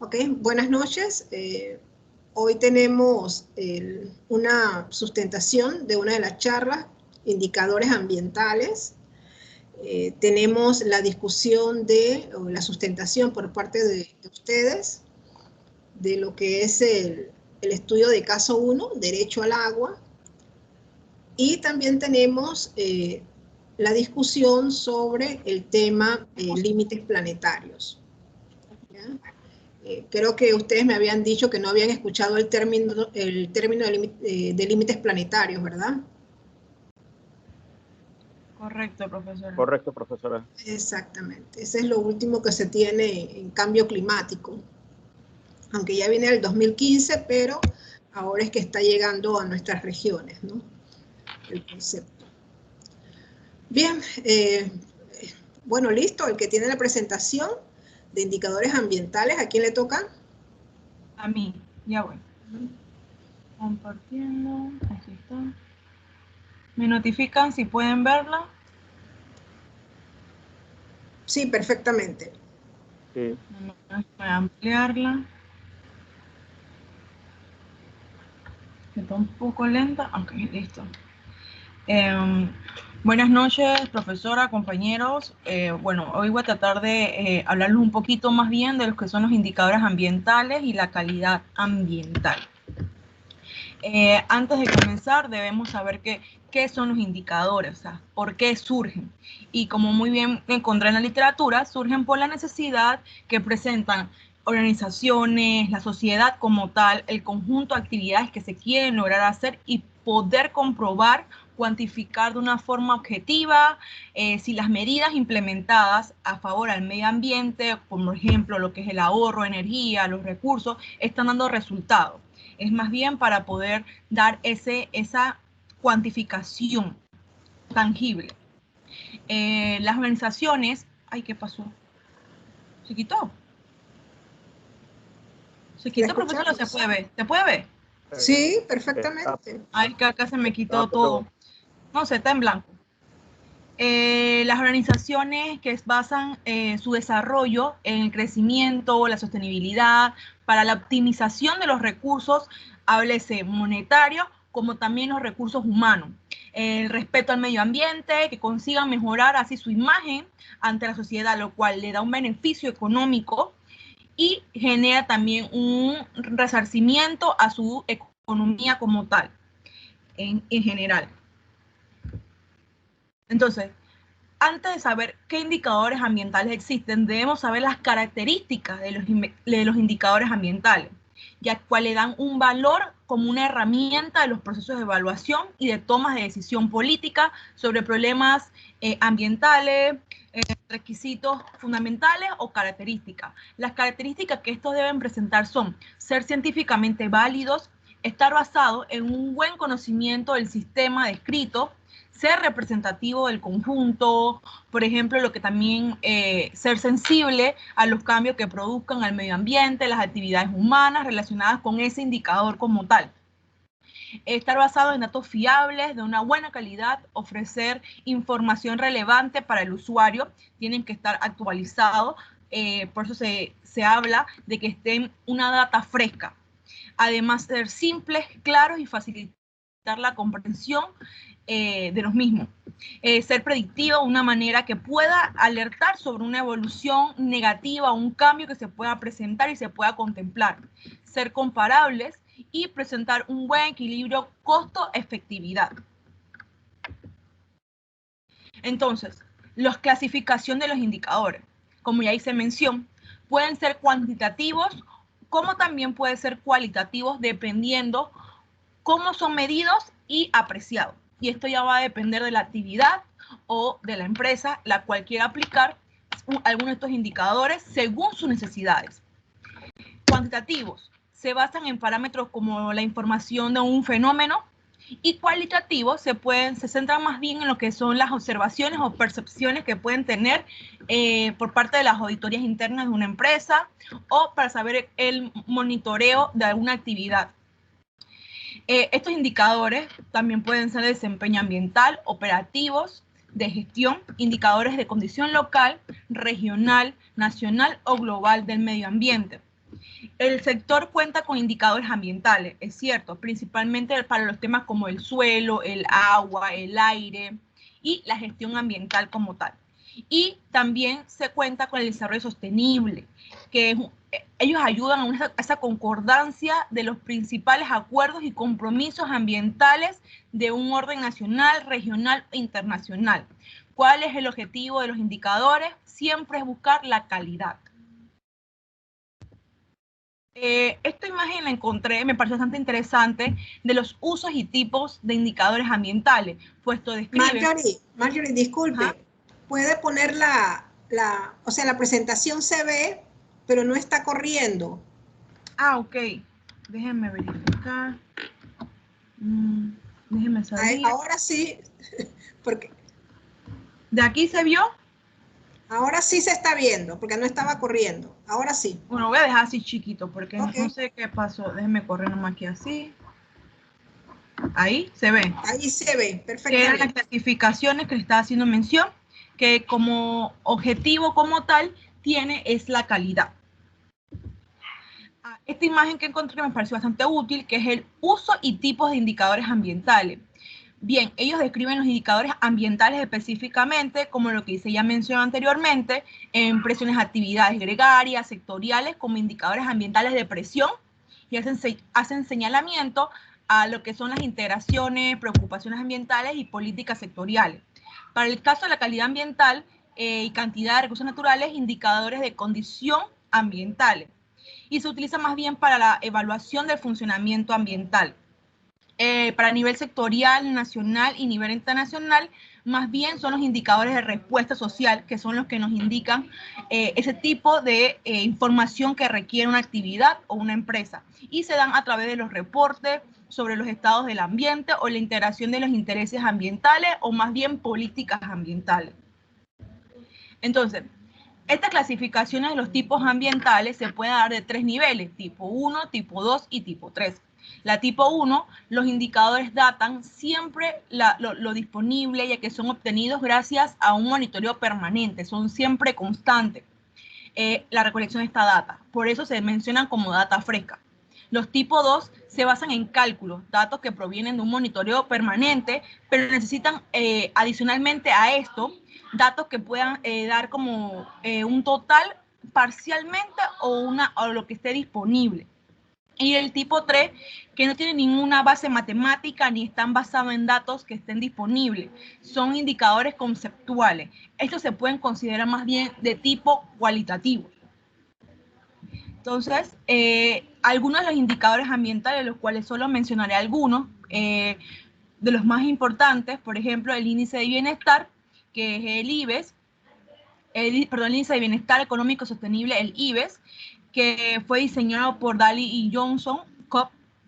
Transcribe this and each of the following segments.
Ok, buenas noches. Hoy tenemos una sustentación de una de las charlas, indicadores ambientales. Tenemos la discusión o la sustentación por parte de ustedes de lo que es el estudio de caso 1, derecho al agua. Y también tenemos la discusión sobre el tema límites planetarios. ¿Ya? Creo que ustedes me habían dicho que no habían escuchado el término de límites planetarios, ¿verdad? Correcto, profesora. Correcto, profesora. Exactamente. Ese es lo último que se tiene en cambio climático. Aunque ya viene del 2015, pero ahora es que está llegando a nuestras regiones, ¿no? El concepto. Bien, bueno, listo. El que tiene la presentación de indicadores ambientales, ¿a quién le toca? A mí, ya voy. Compartiendo, aquí está. ¿Me notifican si pueden verla? Sí, perfectamente. Sí. Voy a ampliarla. Está un poco lenta. Ok, listo. Buenas noches, profesora, compañeros. Bueno, hoy voy a tratar de hablarles un poquito más bien de lo que son los indicadores ambientales y la calidad ambiental. Antes de comenzar, debemos saber qué son los indicadores, o sea, por qué surgen. Y como muy bien encontré en la literatura, surgen por la necesidad que presentan organizaciones, la sociedad como tal, el conjunto de actividades que se quieren lograr hacer y poder comprobar, cuantificar de una forma objetiva si las medidas implementadas a favor al medio ambiente, como ejemplo lo que es el ahorro de energía, los recursos, están dando resultados. Es más bien para poder dar esa cuantificación tangible. Las organizaciones... Ay, ¿qué pasó? ¿Se quitó? ¿Se quitó, profesor, o se puede ver? ¿Se puede ver? Sí, perfectamente. Ay, que acá se me quitó todo. No, se está en blanco. Las organizaciones que basan su desarrollo en el crecimiento, la sostenibilidad, para la optimización de los recursos, háblese monetario, como también los recursos humanos. El respeto al medio ambiente, que consigan mejorar así su imagen ante la sociedad, lo cual le da un beneficio económico y genera también un resarcimiento a su economía como tal, en general. Entonces, antes de saber qué indicadores ambientales existen, debemos saber las características de los indicadores ambientales, ya que le dan un valor como una herramienta de los procesos de evaluación y de tomas de decisión política sobre problemas ambientales, requisitos fundamentales o características. Las características que estos deben presentar son ser científicamente válidos, estar basados en un buen conocimiento del sistema descrito, ser representativo del conjunto, por ejemplo, lo que también ser sensible a los cambios que produzcan al medio ambiente, las actividades humanas relacionadas con ese indicador como tal. Estar basado en datos fiables, de una buena calidad, ofrecer información relevante para el usuario, tienen que estar actualizados, por eso se habla de que estén una data fresca. Además, ser simples, claros y facilitar la comprensión de los mismos. Ser predictivo de una manera que pueda alertar sobre una evolución negativa o un cambio que se pueda presentar y se pueda contemplar. Ser comparables y presentar un buen equilibrio costo-efectividad. Entonces, la clasificación de los indicadores, como ya hice mención, pueden ser cuantitativos como también pueden ser cualitativos dependiendo cómo son medidos y apreciados. Y esto ya va a depender de la actividad o de la empresa la cual quiera aplicar algunos de estos indicadores según sus necesidades. Cuantitativos se basan en parámetros como la información de un fenómeno, y cualitativos se centran más bien en lo que son las observaciones o percepciones que pueden tener por parte de las auditorías internas de una empresa o para saber el monitoreo de alguna actividad. Estos indicadores también pueden ser de desempeño ambiental, operativos, de gestión, indicadores de condición local, regional, nacional o global del medio ambiente. El sector cuenta con indicadores ambientales, es cierto, principalmente para los temas como el suelo, el agua, el aire y la gestión ambiental como tal. Y también se cuenta con el desarrollo sostenible, que ellos ayudan a esa concordancia de los principales acuerdos y compromisos ambientales de un orden nacional, regional e internacional. ¿Cuál es el objetivo de los indicadores? Siempre es buscar la calidad. Esta imagen la encontré, me pareció bastante interesante, de los usos y tipos de indicadores ambientales. Pues esto describe... Marjorie, disculpe, Ajá. puede poner o sea, la presentación se ve, pero no está corriendo. Ah, ok. Déjenme verificar. Déjenme salir. Ahora sí, porque ¿De aquí se vio? ahora sí se está viendo, porque no estaba corriendo. Ahora sí. Bueno, voy a dejar así chiquito, porque Ok. no sé qué pasó. Déjenme correr nomás aquí así. Ahí se ve. Ahí se ve Que eran las perfectamente. clasificaciones que le estaba haciendo mención, que como objetivo como tal tiene es la calidad. Esta imagen que encontré que me pareció bastante útil, que es el uso y tipos de indicadores ambientales. Bien, ellos describen los indicadores ambientales específicamente, como lo que hice ya mencioné anteriormente, en presiones de actividades gregarias, sectoriales, como indicadores ambientales de presión, y hacen señalamiento a lo que son las integraciones, preocupaciones ambientales y políticas sectoriales. Para el caso de la calidad ambiental y cantidad de recursos naturales, indicadores de condición ambientales. Y se utiliza más bien para la evaluación del funcionamiento ambiental. Para nivel sectorial, nacional y nivel internacional, más bien son los indicadores de respuesta social, que son los que nos indican ese tipo de información que requiere una actividad o una empresa. Y se dan a través de los reportes sobre los estados del ambiente o la integración de los intereses ambientales o más bien políticas ambientales. Entonces, estas clasificaciones de los tipos ambientales se pueden dar de 3 niveles, tipo 1, tipo 2 y tipo 3. La tipo 1, los indicadores datan siempre lo disponible, ya que son obtenidos gracias a un monitoreo permanente, son siempre constantes la recolección de esta data. Por eso se mencionan como data fresca. Los tipo 2 se basan en cálculos, datos que provienen de un monitoreo permanente, pero necesitan adicionalmente a esto datos que puedan dar como un total parcialmente o lo que esté disponible. Y el tipo 3, que no tiene ninguna base matemática ni están basados en datos que estén disponibles. Son indicadores conceptuales. Estos se pueden considerar más bien de tipo cualitativo. Entonces, algunos de los indicadores ambientales, los cuales solo mencionaré algunos, de los más importantes, por ejemplo, el índice de bienestar, que es el IBES, el índice de bienestar económico sostenible, el IBES, que fue diseñado por Daly y Johnson,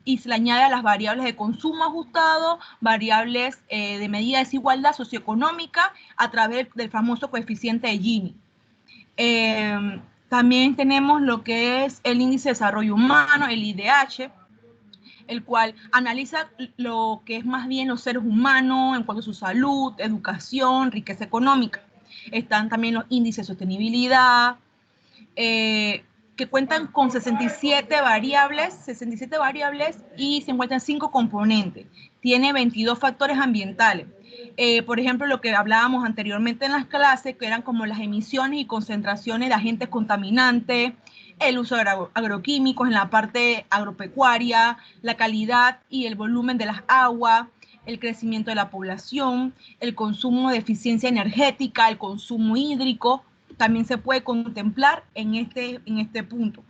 y se le añade a las variables de consumo ajustado, variables de medida de desigualdad socioeconómica a través del famoso coeficiente de Gini. También tenemos lo que es el índice de desarrollo humano, el IDH, el cual analiza lo que es más bien los seres humanos en cuanto a su salud, educación, riqueza económica. Están también los índices de sostenibilidad, que cuentan con 67 variables y se encuentran 5 componentes. Tiene 22 factores ambientales. Por ejemplo, lo que hablábamos anteriormente en las clases, que eran como las emisiones y concentraciones de agentes contaminantes, el uso de agroquímicos en la parte agropecuaria, la calidad y el volumen de las aguas, el crecimiento de la población, el consumo de eficiencia energética, el consumo hídrico, también se puede contemplar en este punto.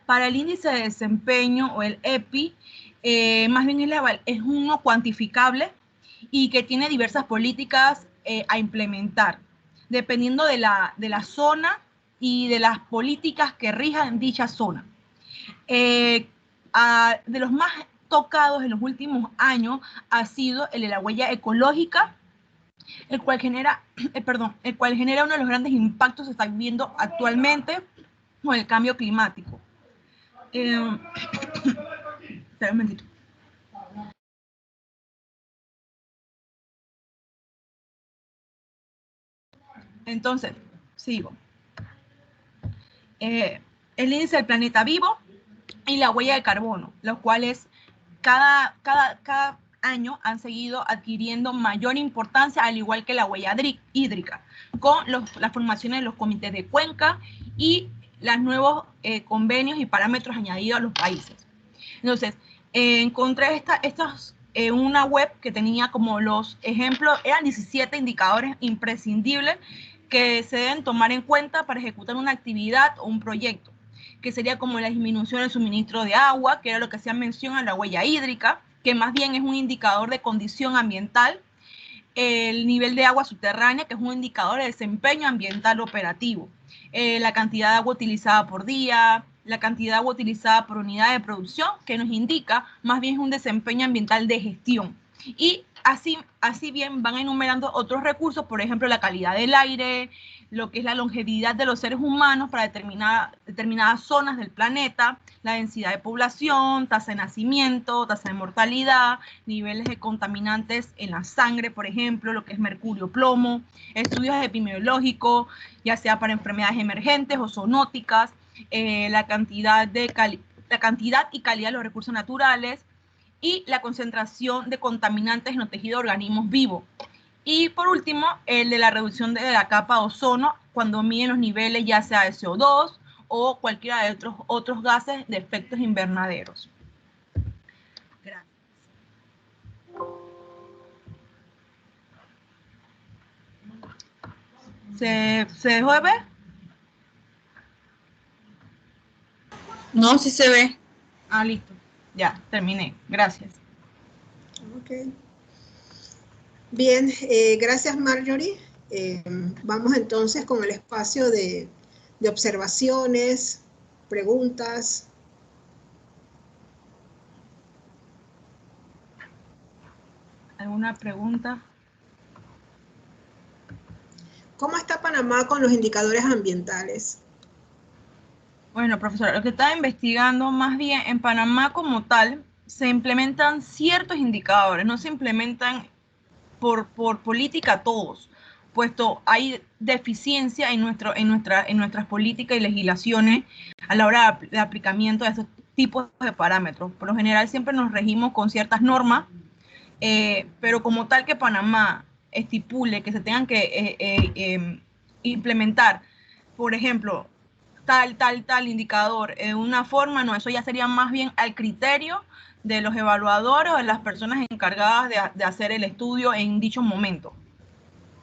Para el índice de desempeño o el EPI, más bien es uno cuantificable y que tiene diversas políticas a implementar, dependiendo de la zona y de las políticas que rijan dicha zona. De los más tocados en los últimos años ha sido el de la huella ecológica, el cual genera uno de los grandes impactos que se está viviendo actualmente con el cambio climático. Espera un momentito. Entonces, sigo. el índice del planeta vivo y la huella de carbono, los cuales cada año han seguido adquiriendo mayor importancia, al igual que la huella hídrica, con las formaciones de los comités de cuenca y los nuevos convenios y parámetros añadidos a los países. Entonces, encontré una web que tenía como los ejemplos, eran 17 indicadores imprescindibles que se deben tomar en cuenta para ejecutar una actividad o un proyecto, que sería como la disminución del suministro de agua, que era lo que hacía mención a la huella hídrica, que más bien es un indicador de condición ambiental, el nivel de agua subterránea, que es un indicador de desempeño ambiental operativo, la cantidad de agua utilizada por día, la cantidad de agua utilizada por unidad de producción, que nos indica más bien es un desempeño ambiental de gestión. Y así bien van enumerando otros recursos, por ejemplo, la calidad del aire, lo que es la longevidad de los seres humanos para determinadas zonas del planeta, la densidad de población, tasa de nacimiento, tasa de mortalidad, niveles de contaminantes en la sangre, por ejemplo, lo que es mercurio, plomo, estudios epidemiológicos, ya sea para enfermedades emergentes o zoonóticas, la cantidad y calidad de los recursos naturales y la concentración de contaminantes en los tejidos de organismos vivos. Y por último, el de la reducción de la capa de ozono cuando miden los niveles ya sea de CO2 o cualquiera de otros gases de efectos invernaderos. Gracias. ¿Se dejó de ver? No, sí se ve. Ah, listo. Ya, terminé. Gracias. Ok. Bien, gracias Marjorie. Vamos entonces con el espacio de observaciones, preguntas. ¿Alguna pregunta? ¿Cómo está Panamá con los indicadores ambientales? Bueno, profesora, lo que estaba investigando, más bien en Panamá como tal, se implementan ciertos indicadores, no se implementan por política todos, puesto hay deficiencia en nuestras políticas y legislaciones a la hora de aplicamiento de estos tipos de parámetros. Por lo general siempre nos regimos con ciertas normas, pero como tal que Panamá estipule que se tengan que implementar, por ejemplo, tal indicador en una forma, no, eso ya sería más bien al criterio de los evaluadores o de las personas encargadas de hacer el estudio en dicho momento.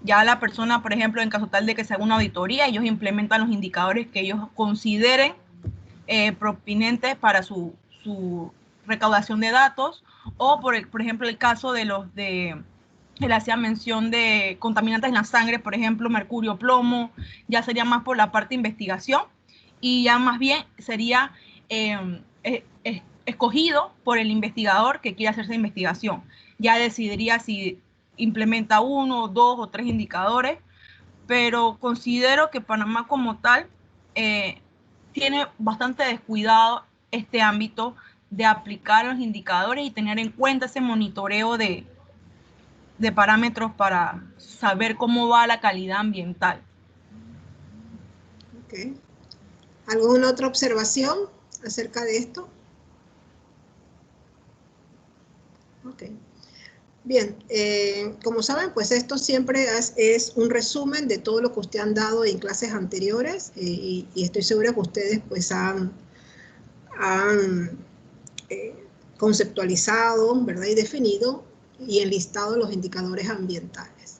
Ya la persona, por ejemplo, en caso tal de que se haga una auditoría, ellos implementan los indicadores que ellos consideren propinentes para su recaudación de datos, o por ejemplo el caso de los de él hacía mención de contaminantes en la sangre, por ejemplo, mercurio, plomo, ya sería más por la parte de investigación y ya más bien sería escogido por el investigador que quiere hacer esa investigación. Ya decidiría si implementa 1, 2 o 3 indicadores, pero considero que Panamá como tal tiene bastante descuidado este ámbito de aplicar los indicadores y tener en cuenta ese monitoreo de parámetros para saber cómo va la calidad ambiental. Okay. ¿Alguna otra observación acerca de esto? Ok. Bien, como saben, pues esto siempre es un resumen de todo lo que ustedes han dado en clases anteriores y estoy segura que ustedes pues han conceptualizado, ¿verdad? Y definido y enlistado los indicadores ambientales.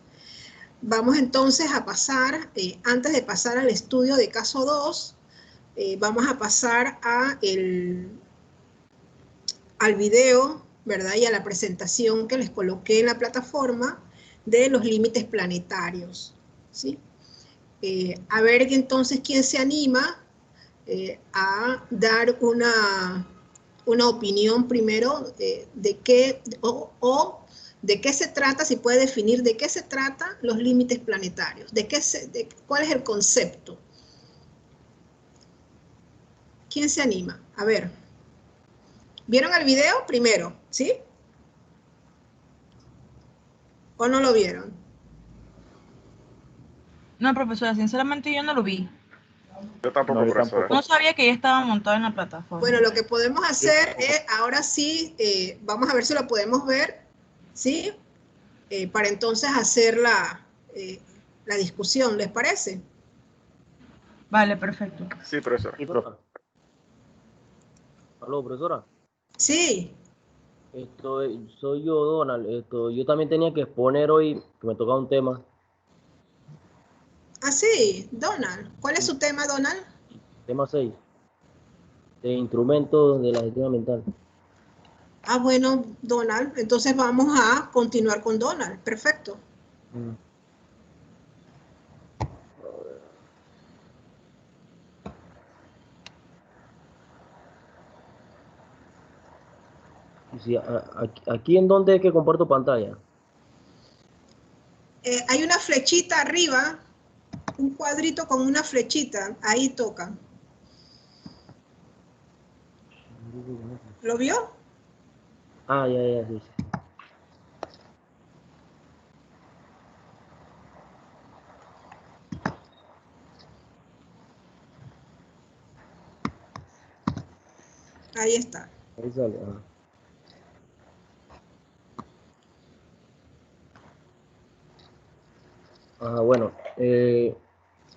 Vamos entonces a pasar, antes de pasar al estudio de caso 2, vamos a pasar al video, ¿verdad? Y a la presentación que les coloqué en la plataforma de los límites planetarios, ¿sí? A ver entonces quién se anima a dar una opinión primero de qué de qué se trata, si puede definir de qué se trata los límites planetarios, cuál es el concepto. ¿Quién se anima? A ver. ¿Vieron el video primero? ¿Sí? ¿O no lo vieron? No, profesora, sinceramente yo no lo vi. Yo tampoco, No, yo profesora. No sabía que ya estaba montado en la plataforma. Bueno, lo que podemos hacer es, ahora sí, vamos a ver si lo podemos ver, ¿sí? Para entonces hacer la discusión, ¿les parece? Vale, perfecto. Sí, profesora. Sí, profe. Aló, profesora. Sí. Soy yo, Donald. Yo también tenía que exponer hoy, que me tocaba un tema. Ah, sí, Donald. ¿Cuál es su tema, Donald? Tema 6, de instrumentos de la gestión ambiental. Ah, bueno, Donald. Entonces vamos a continuar con Donald. Perfecto. Sí, aquí en donde es que comparto pantalla. Hay una flechita arriba, un cuadrito con una flechita. Ahí toca. ¿Lo vio? Ah, ya, sí. Ahí está. Ahí sale. Ajá. Ajá, bueno.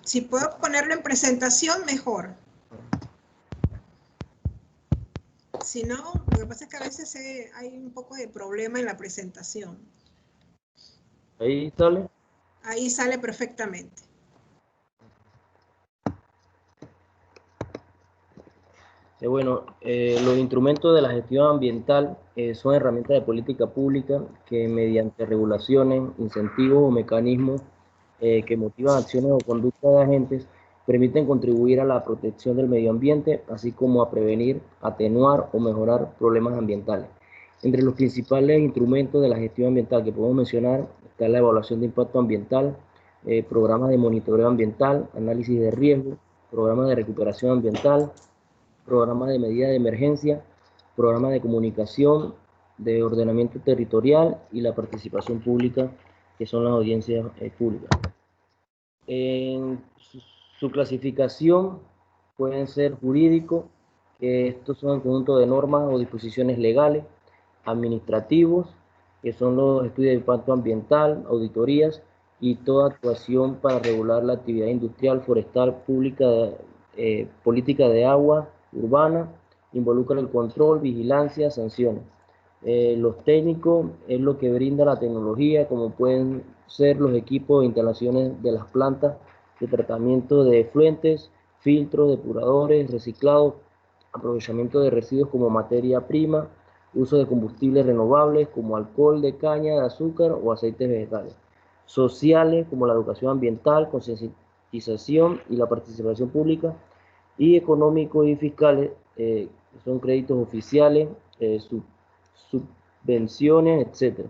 Si puedo ponerlo en presentación, mejor. Si no, lo que pasa es que a veces hay un poco de problema en la presentación. Ahí sale. Ahí sale perfectamente. Bueno, los instrumentos de la gestión ambiental son herramientas de política pública que mediante regulaciones, incentivos o mecanismos que motivan acciones o conductas de agentes permiten contribuir a la protección del medio ambiente, así como a prevenir, atenuar o mejorar problemas ambientales. Entre los principales instrumentos de la gestión ambiental que podemos mencionar está la evaluación de impacto ambiental, programas de monitoreo ambiental, análisis de riesgo, programas de recuperación ambiental, programas de medida de emergencia, programas de comunicación, de ordenamiento territorial y la participación pública, que son las audiencias públicas. En su clasificación pueden ser jurídicos, que estos son el conjunto de normas o disposiciones legales, administrativos, que son los estudios de impacto ambiental, auditorías y toda actuación para regular la actividad industrial, forestal, pública, política de agua, urbana, involucra el control, vigilancia, sanciones. Los técnicos es lo que brinda la tecnología, como pueden ser los equipos e instalaciones de las plantas de tratamiento de efluentes, filtros, depuradores, reciclados, aprovechamiento de residuos como materia prima, uso de combustibles renovables como alcohol de caña de azúcar o aceites vegetales. Sociales como la educación ambiental, concientización y la participación pública, y económicos y fiscales, son créditos oficiales, subvenciones, etc.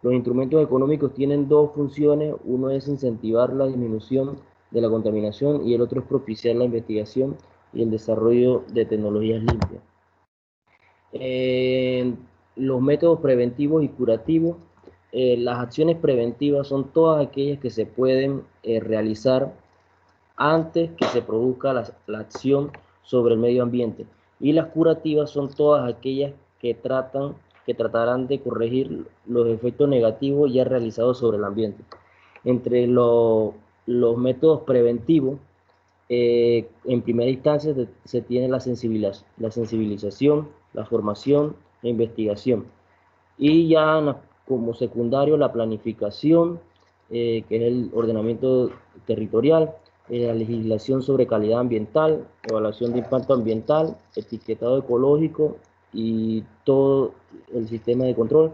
Los instrumentos económicos tienen dos funciones: uno es incentivar la disminución de la contaminación y el otro es propiciar la investigación y el desarrollo de tecnologías limpias. Los métodos preventivos y curativos. Las acciones preventivas son todas aquellas que se pueden realizar antes que se produzca la acción sobre el medio ambiente, y las curativas son todas aquellas que tratarán de corregir los efectos negativos ya realizados sobre el ambiente. Entre los métodos preventivos, en primera instancia se tiene la sensibilización, la formación e investigación, y ya como secundario la planificación, que es el ordenamiento territorial, la legislación sobre calidad ambiental, evaluación de impacto ambiental, etiquetado ecológico y todo el sistema de control.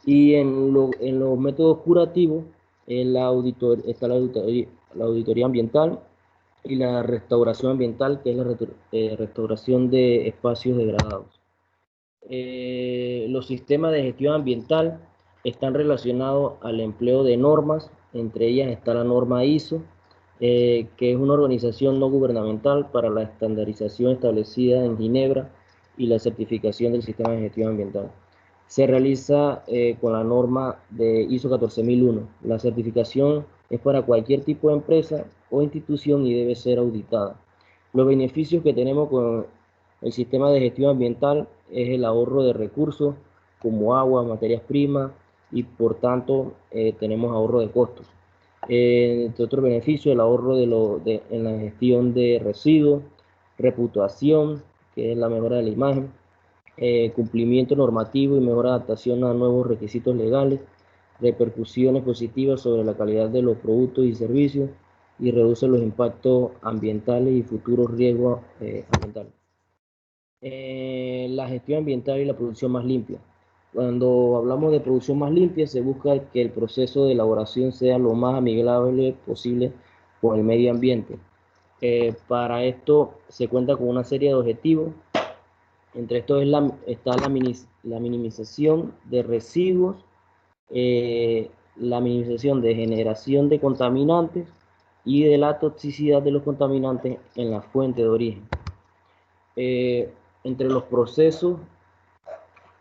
Y en los métodos curativos está la auditoría ambiental y la restauración ambiental, que es la restauración de espacios degradados. Los sistemas de gestión ambiental están relacionados al empleo de normas. Entre ellas está la norma ISO, que es una organización no gubernamental para la estandarización establecida en Ginebra y la certificación del sistema de gestión ambiental. Se realiza con la norma de ISO 14001. La certificación es para cualquier tipo de empresa o institución y debe ser auditada. Los beneficios que tenemos con el sistema de gestión ambiental es el ahorro de recursos como agua, materias primas y por tanto tenemos ahorro de costos. Entre otros beneficios, el ahorro en la gestión de residuos, reputación, que es la mejora de la imagen, cumplimiento normativo y mejor adaptación a nuevos requisitos legales, repercusiones positivas sobre la calidad de los productos y servicios y reduce los impactos ambientales y futuros riesgos ambientales. La gestión ambiental y la producción más limpia. Cuando hablamos de producción más limpia, se busca que el proceso de elaboración sea lo más amigable posible con el medio ambiente. Para esto se cuenta con una serie de objetivos. Entre estos está la minimización de residuos, la minimización de generación de contaminantes y de la toxicidad de los contaminantes en la fuente de origen. Entre los procesos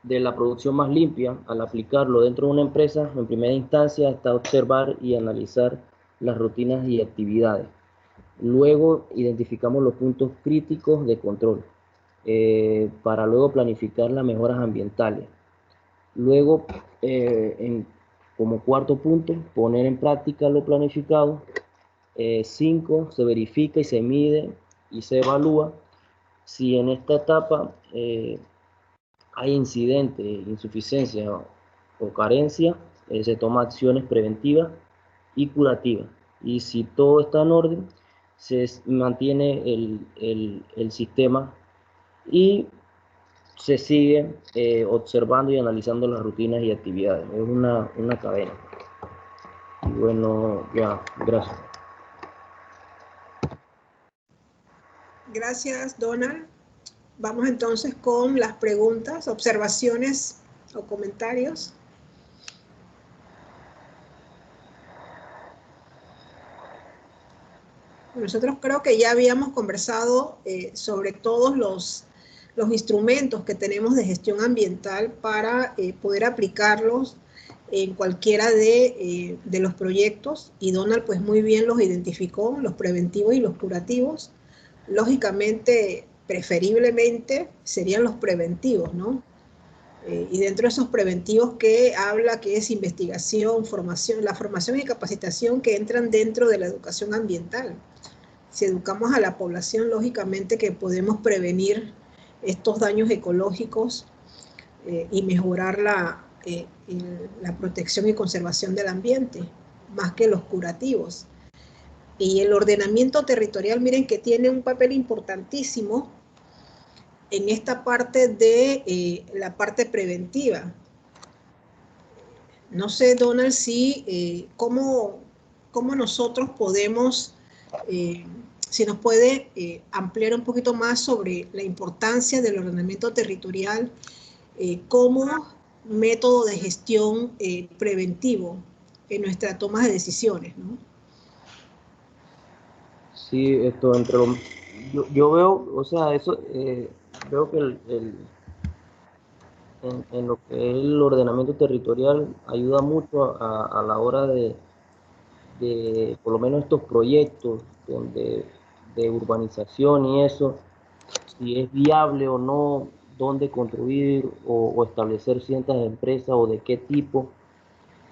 de la producción más limpia, al aplicarlo dentro de una empresa, en primera instancia está observar y analizar las rutinas y actividades. Luego identificamos los puntos críticos de control para luego planificar las mejoras ambientales. Luego, como cuarto punto, poner en práctica lo planificado. 5, se verifica y se mide y se evalúa. Si en esta etapa hay incidentes, insuficiencia o carencia, se toman acciones preventivas y curativas. Y si todo está en orden, se mantiene el sistema y se sigue observando y analizando las rutinas y actividades. Es una cadena. Y bueno, ya, gracias. Gracias, Donald. Vamos entonces con las preguntas, observaciones o comentarios. Nosotros creo que ya habíamos conversado sobre todos los instrumentos que tenemos de gestión ambiental para poder aplicarlos en cualquiera de los proyectos, y Donald pues muy bien los identificó, los preventivos y los curativos. Lógicamente, preferiblemente serían los preventivos, ¿no? Y dentro de esos preventivos que habla, que es investigación, formación, la formación y capacitación que entran dentro de la educación ambiental. Si educamos a la población, lógicamente que podemos prevenir estos daños ecológicos y mejorar la protección y conservación del ambiente, más que los curativos. Y el ordenamiento territorial, miren que tiene un papel importantísimo en esta parte de la parte preventiva. No sé, Donald, si cómo nosotros podemos, si nos puede ampliar un poquito más sobre la importancia del ordenamiento territorial como método de gestión preventivo en nuestra toma de decisiones, ¿no? Sí, esto yo veo, o sea, eso veo que en lo que es el ordenamiento territorial ayuda mucho a la hora de por lo menos estos proyectos de urbanización y eso, si es viable o no, dónde construir o establecer ciertas empresas o de qué tipo.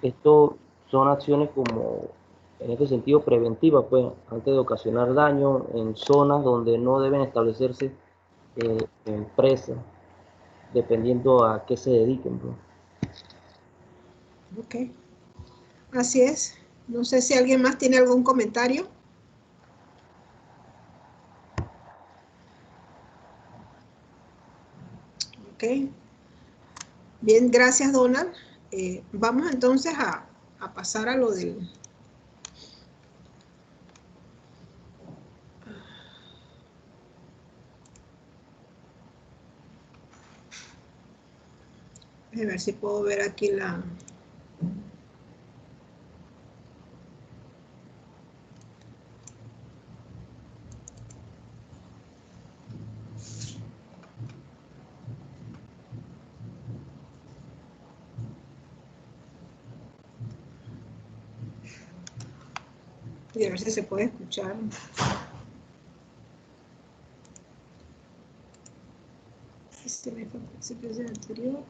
Esto son acciones como, en este sentido, preventivas, pues, antes de ocasionar daño en zonas donde no deben establecerse empresas, dependiendo a qué se dediquen, pues. Ok, así es. No sé si alguien más tiene algún comentario. Ok. Bien, gracias, Donald. Vamos entonces a pasar a lo del... A ver si puedo ver aquí la... Y a ver si se puede escuchar. Sistema de participación anterior.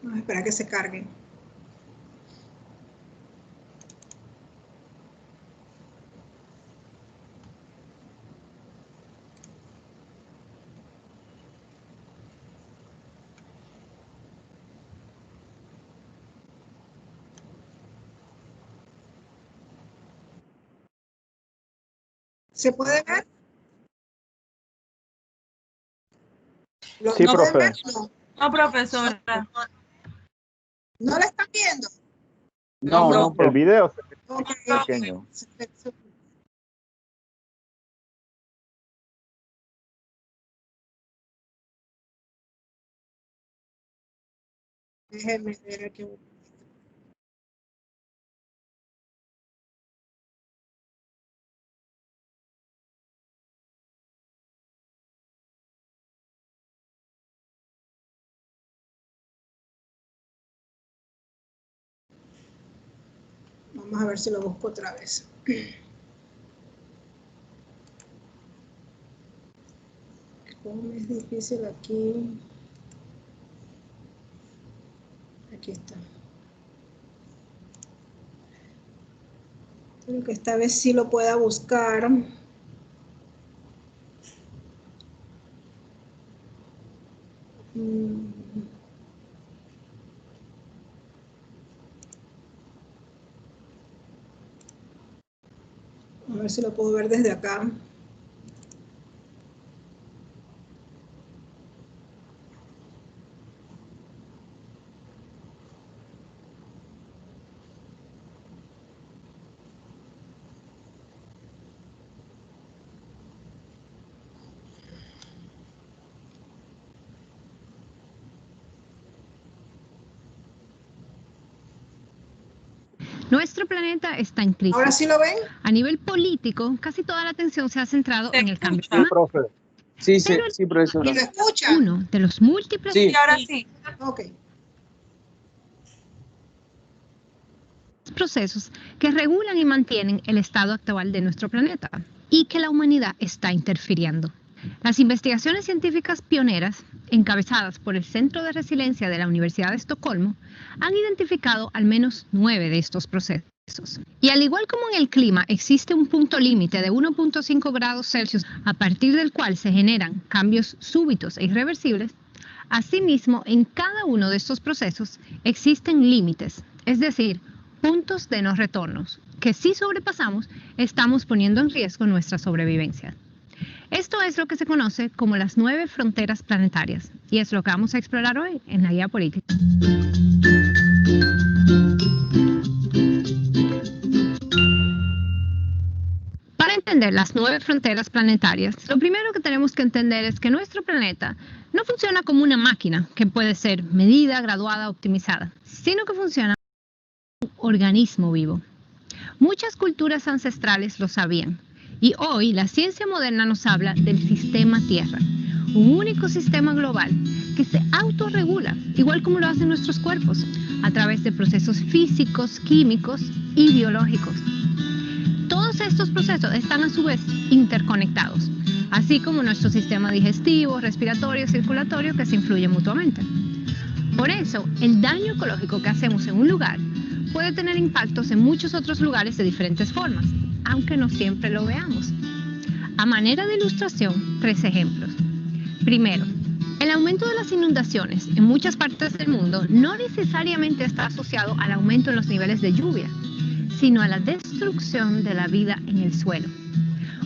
Vamos a esperar a que se carguen. ¿Se puede ver? Sí, ¿Lo profe. pueden ver? No. No, profesora. ¿No la están viendo? No, el video Ok, es pequeño. Déjenme ver aquí. Vamos a ver si lo busco otra vez. ¿Cómo es difícil aquí? Aquí está. Creo que esta vez sí lo pueda buscar. A ver si lo puedo ver desde acá. Nuestro planeta está en crisis. ¿Ahora sí lo ven? A nivel político, casi toda la atención se ha centrado en el cambio Sí, climático. profe. Sí, profesora. ¿Y lo escuchan? Uno de los múltiples Y ahora sí. Ok. procesos que regulan y mantienen el estado actual de nuestro planeta y que la humanidad está interfiriendo. Las investigaciones científicas pioneras, encabezadas por el Centro de Resiliencia de la Universidad de Estocolmo, han identificado al menos 9 de estos procesos. Y al igual como en el clima existe un punto límite de 1.5 grados Celsius a partir del cual se generan cambios súbitos e irreversibles, asimismo en cada uno de estos procesos existen límites, es decir, puntos de no retornos, que si sobrepasamos estamos poniendo en riesgo nuestra sobrevivencia. Esto es lo que se conoce como las 9 fronteras planetarias y es lo que vamos a explorar hoy en la guía política. Para entender las 9 fronteras planetarias, lo primero que tenemos que entender es que nuestro planeta no funciona como una máquina que puede ser medida, graduada, optimizada, sino que funciona como un organismo vivo. Muchas culturas ancestrales lo sabían y hoy la ciencia moderna nos habla del sistema Tierra, un único sistema global que se autorregula, igual como lo hacen nuestros cuerpos, a través de procesos físicos, químicos y biológicos. Todos estos procesos están a su vez interconectados, así como nuestro sistema digestivo, respiratorio y circulatorio que se influyen mutuamente. Por eso, el daño ecológico que hacemos en un lugar puede tener impactos en muchos otros lugares de diferentes formas, aunque no siempre lo veamos. A manera de ilustración, 3 ejemplos. Primero, el aumento de las inundaciones en muchas partes del mundo no necesariamente está asociado al aumento en los niveles de lluvia, sino a la destrucción de la vida en el suelo.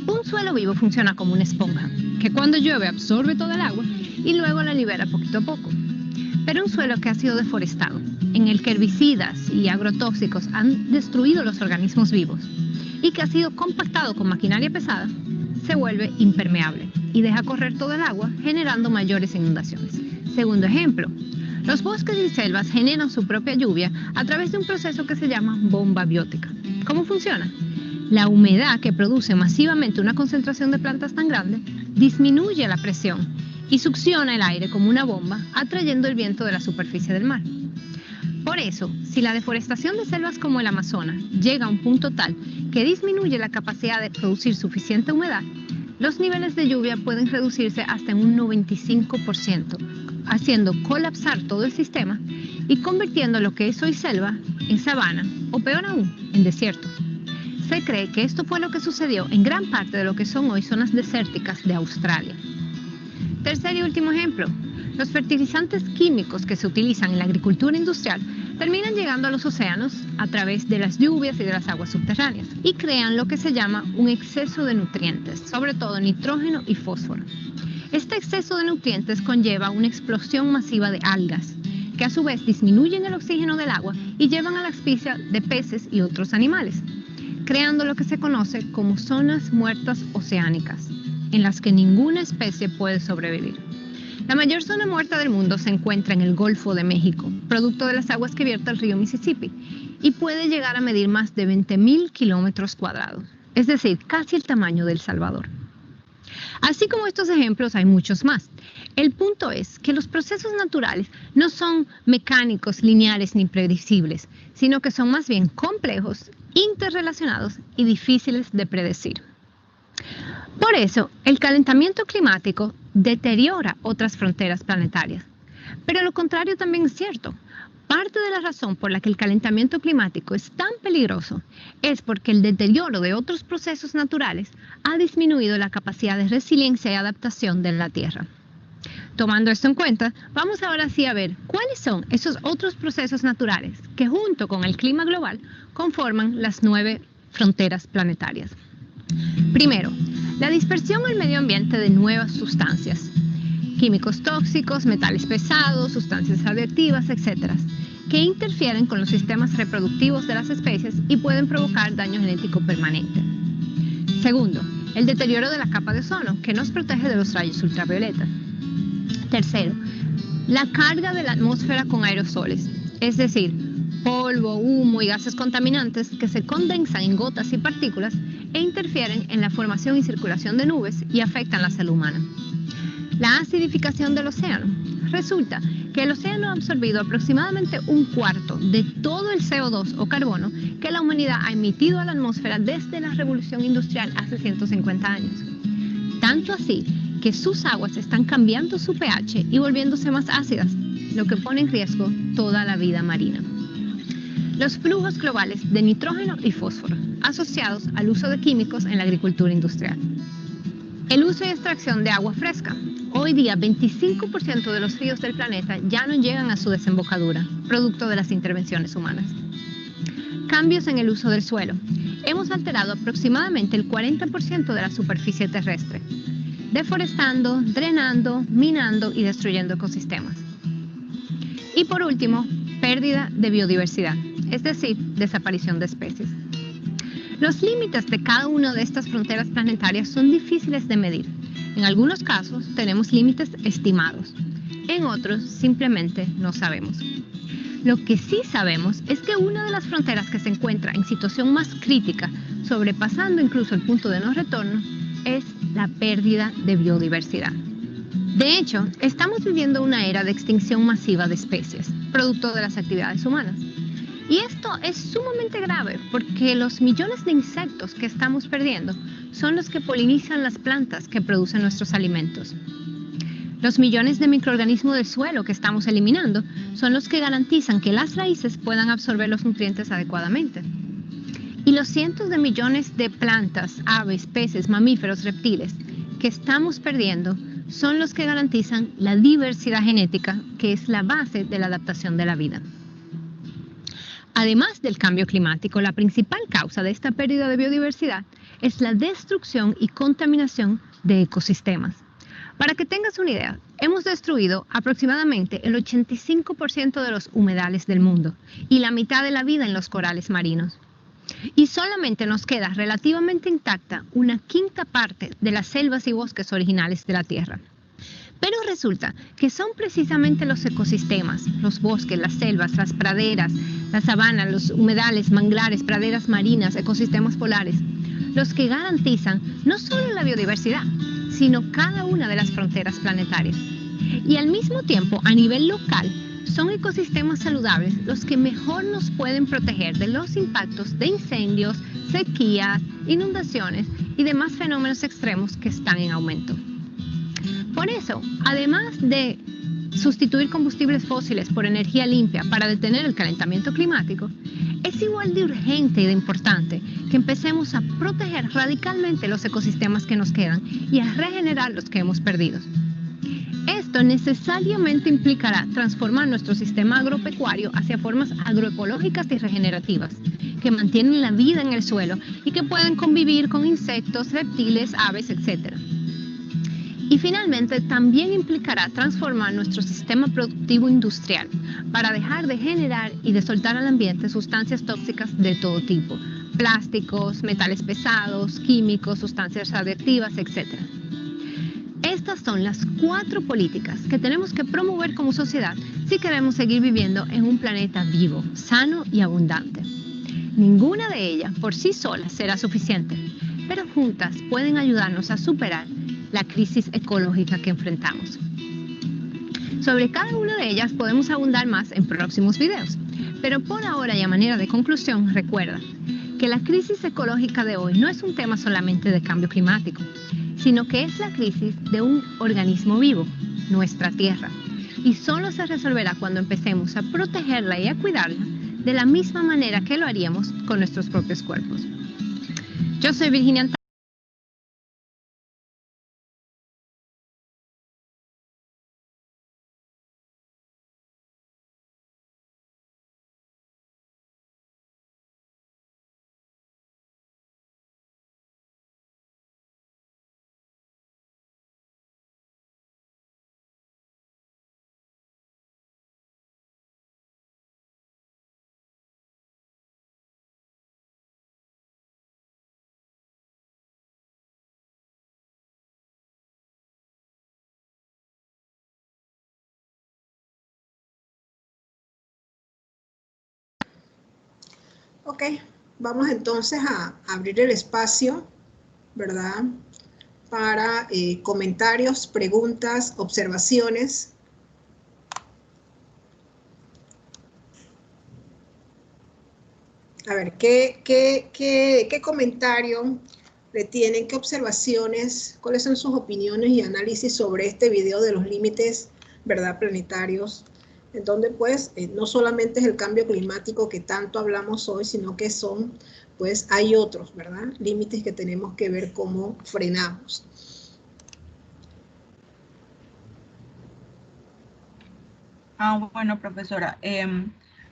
Un suelo vivo funciona como una esponja, que cuando llueve absorbe toda el agua y luego la libera poquito a poco. Pero un suelo que ha sido deforestado, en el que herbicidas y agrotóxicos han destruido los organismos vivos y que ha sido compactado con maquinaria pesada, se vuelve impermeable y deja correr todo el agua, generando mayores inundaciones. Segundo ejemplo, los bosques y selvas generan su propia lluvia a través de un proceso que se llama bomba biótica. ¿Cómo funciona? La humedad que produce masivamente una concentración de plantas tan grande disminuye la presión y succiona el aire como una bomba, atrayendo el viento de la superficie del mar. Por eso, si la deforestación de selvas como el Amazonas llega a un punto tal que disminuye la capacidad de producir suficiente humedad, los niveles de lluvia pueden reducirse hasta en un 95%, haciendo colapsar todo el sistema y convirtiendo lo que es hoy selva en sabana o peor aún, en desierto. Se cree que esto fue lo que sucedió en gran parte de lo que son hoy zonas desérticas de Australia. Tercer y último ejemplo, los fertilizantes químicos que se utilizan en la agricultura industrial terminan llegando a los océanos a través de las lluvias y de las aguas subterráneas y crean lo que se llama un exceso de nutrientes, sobre todo nitrógeno y fósforo. Este exceso de nutrientes conlleva una explosión masiva de algas, que a su vez disminuyen el oxígeno del agua y llevan a la asfixia de peces y otros animales, creando lo que se conoce como zonas muertas oceánicas, en las que ninguna especie puede sobrevivir. La mayor zona muerta del mundo se encuentra en el Golfo de México, producto de las aguas que vierte el río Mississippi, y puede llegar a medir más de 20.000 kilómetros cuadrados, es decir, casi el tamaño de El Salvador. Así como estos ejemplos, hay muchos más. El punto es que los procesos naturales no son mecánicos, lineales ni predecibles, sino que son más bien complejos, interrelacionados y difíciles de predecir. Por eso, el calentamiento climático deteriora otras fronteras planetarias. Pero lo contrario también es cierto. Parte de la razón por la que el calentamiento climático es tan peligroso es porque el deterioro de otros procesos naturales ha disminuido la capacidad de resiliencia y adaptación de la Tierra. Tomando esto en cuenta, vamos ahora sí a ver cuáles son esos otros procesos naturales que junto con el clima global conforman las 9 fronteras planetarias. Primero, la dispersión al medio ambiente de nuevas sustancias, químicos tóxicos, metales pesados, sustancias radioactivas, etc., que interfieren con los sistemas reproductivos de las especies y pueden provocar daño genético permanente. Segundo, el deterioro de la capa de ozono, que nos protege de los rayos ultravioletas. Tercero, la carga de la atmósfera con aerosoles, es decir, polvo, humo y gases contaminantes que se condensan en gotas y partículas e interfieren en la formación y circulación de nubes y afectan la salud humana. La acidificación del océano. Resulta que el océano ha absorbido aproximadamente un cuarto de todo el CO2 o carbono que la humanidad ha emitido a la atmósfera desde la revolución industrial hace 150 años. Tanto así que sus aguas están cambiando su pH y volviéndose más ácidas, lo que pone en riesgo toda la vida marina. Los flujos globales de nitrógeno y fósforo, asociados al uso de químicos en la agricultura industrial. El uso y extracción de agua fresca. Hoy día, 25% de los ríos del planeta ya no llegan a su desembocadura, producto de las intervenciones humanas. Cambios en el uso del suelo. Hemos alterado aproximadamente el 40% de la superficie terrestre, deforestando, drenando, minando y destruyendo ecosistemas. Y por último, pérdida de biodiversidad, es decir, desaparición de especies. Los límites de cada una de estas fronteras planetarias son difíciles de medir. En algunos casos tenemos límites estimados, en otros simplemente no sabemos. Lo que sí sabemos es que una de las fronteras que se encuentra en situación más crítica, sobrepasando incluso el punto de no retorno, es la pérdida de biodiversidad. De hecho, estamos viviendo una era de extinción masiva de especies, producto de las actividades humanas. Y esto es sumamente grave porque los millones de insectos que estamos perdiendo son los que polinizan las plantas que producen nuestros alimentos. Los millones de microorganismos del suelo que estamos eliminando son los que garantizan que las raíces puedan absorber los nutrientes adecuadamente. Y los cientos de millones de plantas, aves, peces, mamíferos, reptiles que estamos perdiendo son los que garantizan la diversidad genética, que es la base de la adaptación de la vida. Además del cambio climático, la principal causa de esta pérdida de biodiversidad es la destrucción y contaminación de ecosistemas. Para que tengas una idea, hemos destruido aproximadamente el 85% de los humedales del mundo y la mitad de la vida en los corales marinos. Y solamente nos queda relativamente intacta una quinta parte de las selvas y bosques originales de la Tierra. Pero resulta que son precisamente los ecosistemas, los bosques, las selvas, las praderas, las sabanas, los humedales, manglares, praderas marinas, ecosistemas polares, los que garantizan no solo la biodiversidad, sino cada una de las fronteras planetarias. Y al mismo tiempo, a nivel local, son ecosistemas saludables los que mejor nos pueden proteger de los impactos de incendios, sequías, inundaciones y demás fenómenos extremos que están en aumento. Por eso, además de sustituir combustibles fósiles por energía limpia para detener el calentamiento climático, es igual de urgente y de importante que empecemos a proteger radicalmente los ecosistemas que nos quedan y a regenerar los que hemos perdido. Esto necesariamente implicará transformar nuestro sistema agropecuario hacia formas agroecológicas y regenerativas, que mantienen la vida en el suelo y que pueden convivir con insectos, reptiles, aves, etc. Y finalmente, también implicará transformar nuestro sistema productivo industrial para dejar de generar y de soltar al ambiente sustancias tóxicas de todo tipo, plásticos, metales pesados, químicos, sustancias radiactivas, etc. Estas son las 4 políticas que tenemos que promover como sociedad si queremos seguir viviendo en un planeta vivo, sano y abundante. Ninguna de ellas por sí sola será suficiente, pero juntas pueden ayudarnos a superar la crisis ecológica que enfrentamos. Sobre cada una de ellas podemos abundar más en próximos videos, pero por ahora y a manera de conclusión, recuerda que la crisis ecológica de hoy no es un tema solamente de cambio climático, sino que es la crisis de un organismo vivo, nuestra Tierra, y solo se resolverá cuando empecemos a protegerla y a cuidarla de la misma manera que lo haríamos con nuestros propios cuerpos. Yo soy Virginia. Ok, vamos entonces a abrir el espacio, ¿verdad? Para comentarios, preguntas, observaciones. A ver, ¿qué comentario le tienen? ¿Qué observaciones? ¿Cuáles son sus opiniones y análisis sobre este video de los límites, ¿verdad?, planetarios? En donde pues no solamente es el cambio climático que tanto hablamos hoy, sino que pues hay otros, ¿verdad?, límites que tenemos que ver cómo frenamos. Bueno, profesora,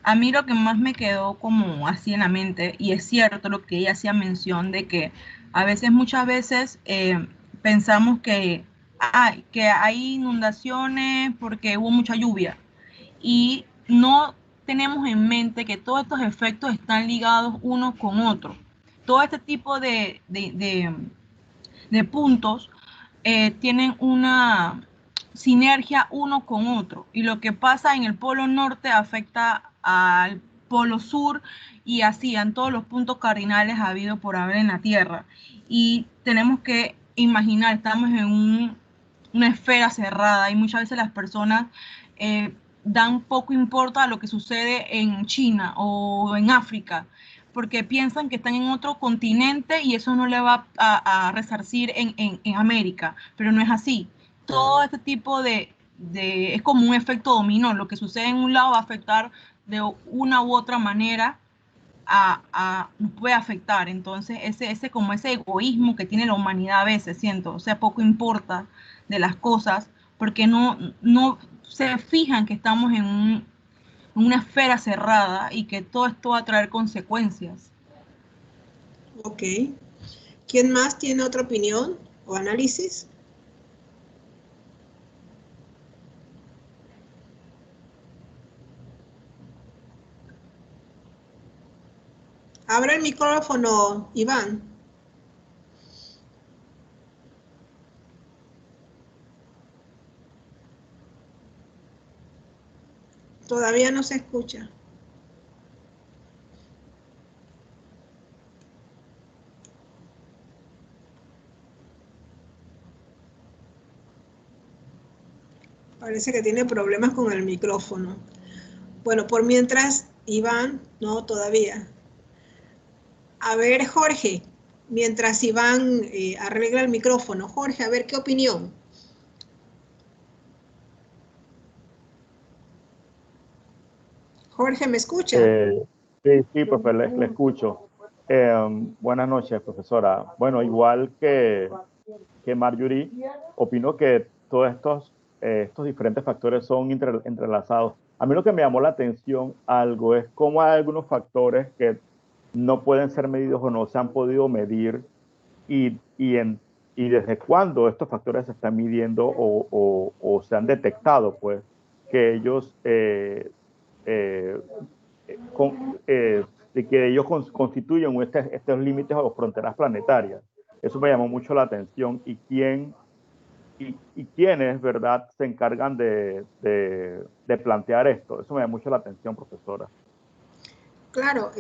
a mí lo que más me quedó como así en la mente, y es cierto lo que ella hacía mención de que muchas veces pensamos que hay inundaciones porque hubo mucha lluvia, y no tenemos en mente que todos estos efectos están ligados unos con otros. Todo este tipo de puntos tienen una sinergia uno con otro, y lo que pasa en el polo norte afecta al polo sur, y así en todos los puntos cardinales habido por haber en la Tierra. Y tenemos que imaginar, estamos en una esfera cerrada, y muchas veces las personas dan poco importa a lo que sucede en China o en África, porque piensan que están en otro continente y eso no le va a resarcir en América, pero no es así. Todo este tipo es como un efecto dominó. Lo que sucede en un lado va a afectar de una u otra manera, nos puede afectar. Entonces ese egoísmo que tiene la humanidad a veces, siento, o sea, poco importa de las cosas, porque no se fijan que estamos en una esfera cerrada y que todo esto va a traer consecuencias. Ok. ¿Quién más tiene otra opinión o análisis? Abra el micrófono, Iván. Todavía no se escucha. Parece que tiene problemas con el micrófono. Bueno, por mientras, Iván, no, todavía. A ver, Jorge, mientras Iván arregla el micrófono. Jorge, a ver, ¿qué opinión? Jorge, ¿me escucha? Sí, profe, le escucho. Buenas noches, profesora. Bueno, igual que Marjorie, opino que todos estos diferentes factores son entrelazados. A mí lo que me llamó la atención algo es cómo hay algunos factores que no pueden ser medidos o no se han podido medir y desde cuándo estos factores se están midiendo o se han detectado, pues, que ellos de que ellos constituyen estos límites o fronteras planetarias. Eso me llamó mucho la atención. ¿Y quiénes, verdad, se encargan de plantear esto? Eso me llamó mucho la atención, profesora. Claro,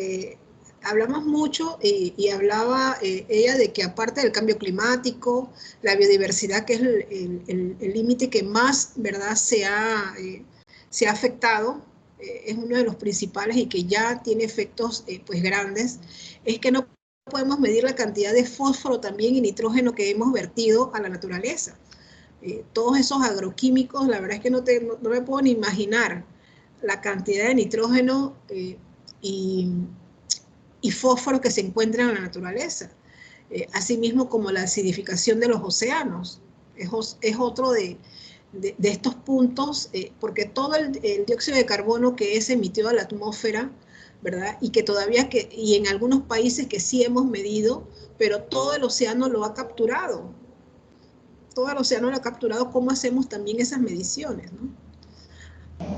hablamos mucho y hablaba ella de que aparte del cambio climático, la biodiversidad, que es el límite que más, ¿verdad?, se ha afectado, es uno de los principales y que ya tiene efectos pues grandes, es que no podemos medir la cantidad de fósforo también y nitrógeno que hemos vertido a la naturaleza. Todos esos agroquímicos, la verdad es que no me puedo ni imaginar la cantidad de nitrógeno y fósforo que se encuentran en la naturaleza. Asimismo como la acidificación de los océanos. Es otro de estos puntos, porque todo el dióxido de carbono que es emitido a la atmósfera, ¿verdad? Y que todavía, y en algunos países que sí hemos medido, pero todo el océano lo ha capturado. Todo el océano lo ha capturado. ¿Cómo hacemos también esas mediciones, no?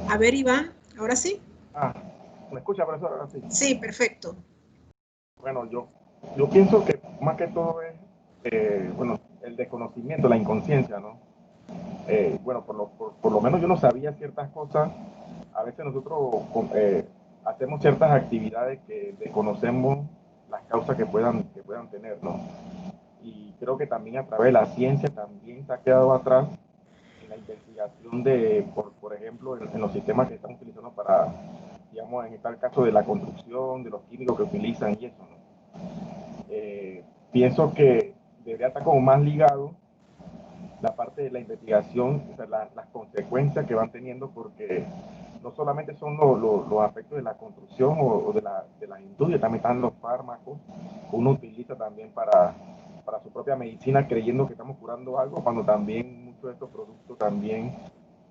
A ver, Iván, ahora sí. ¿Me escucha, profesor? Ahora sí. Sí, perfecto. Bueno, yo pienso que más que todo es, bueno, el desconocimiento, la inconsciencia, ¿no? Bueno, por lo menos yo no sabía ciertas cosas. A veces nosotros hacemos ciertas actividades que desconocemos las causas que puedan tener, ¿no? Y creo que también a través de la ciencia también se ha quedado atrás en la investigación de, por ejemplo, en los sistemas que están utilizando para, digamos, en tal caso de la construcción, de los químicos que utilizan y eso, ¿no? Pienso que debería estar como más ligado la parte de la investigación, o sea, las consecuencias que van teniendo, porque no solamente son los aspectos de la construcción o de la industria, también están los fármacos que uno utiliza también para su propia medicina, creyendo que estamos curando algo, cuando también muchos de estos productos también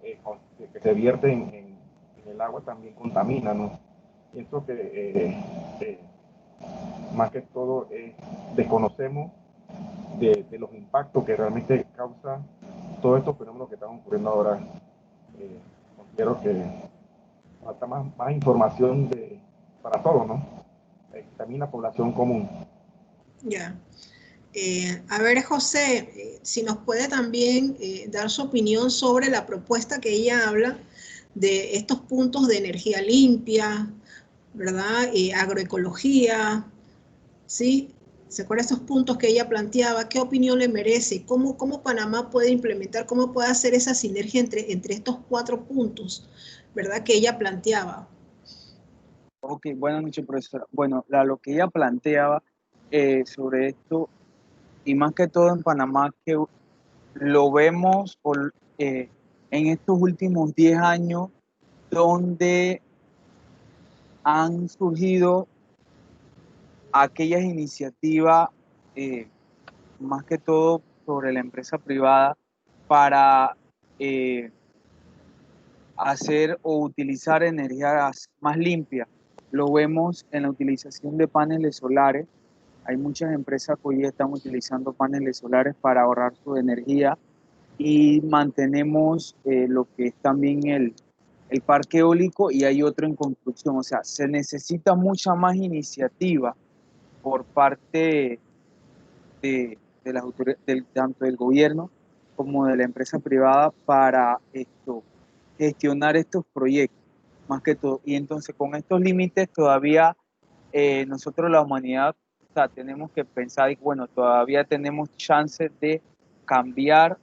que se vierten en el agua también contaminan, ¿no? Pienso que más que todo desconocemos de los impactos que realmente causa todos estos fenómenos que están ocurriendo ahora. Considero que falta más información para todos, ¿no? También la población común. Ya. A ver, José, si nos puede también dar su opinión sobre la propuesta que ella habla de estos puntos de energía limpia, ¿verdad? Agroecología, ¿sí? ¿Se acuerda de esos puntos que ella planteaba? ¿Qué opinión le merece? ¿Cómo Panamá puede implementar, cómo puede hacer esa sinergia entre estos 4 puntos, ¿verdad? Que ella planteaba. Ok, buenas noches, profesora. Bueno, lo que ella planteaba sobre esto, y más que todo en Panamá, que lo vemos en estos últimos 10 años, donde han surgido aquellas iniciativas, más que todo sobre la empresa privada, para hacer o utilizar energías más limpias. Lo vemos en la utilización de paneles solares. Hay muchas empresas que hoy están utilizando paneles solares para ahorrar su energía y mantenemos lo que es también el parque eólico, y hay otro en construcción. O sea, se necesita mucha más iniciativa por parte de las autoridades, tanto del gobierno como de la empresa privada, para gestionar estos proyectos, más que todo. Y entonces con estos límites todavía nosotros, la humanidad, o sea, tenemos que pensar, y bueno, todavía tenemos chances de cambiar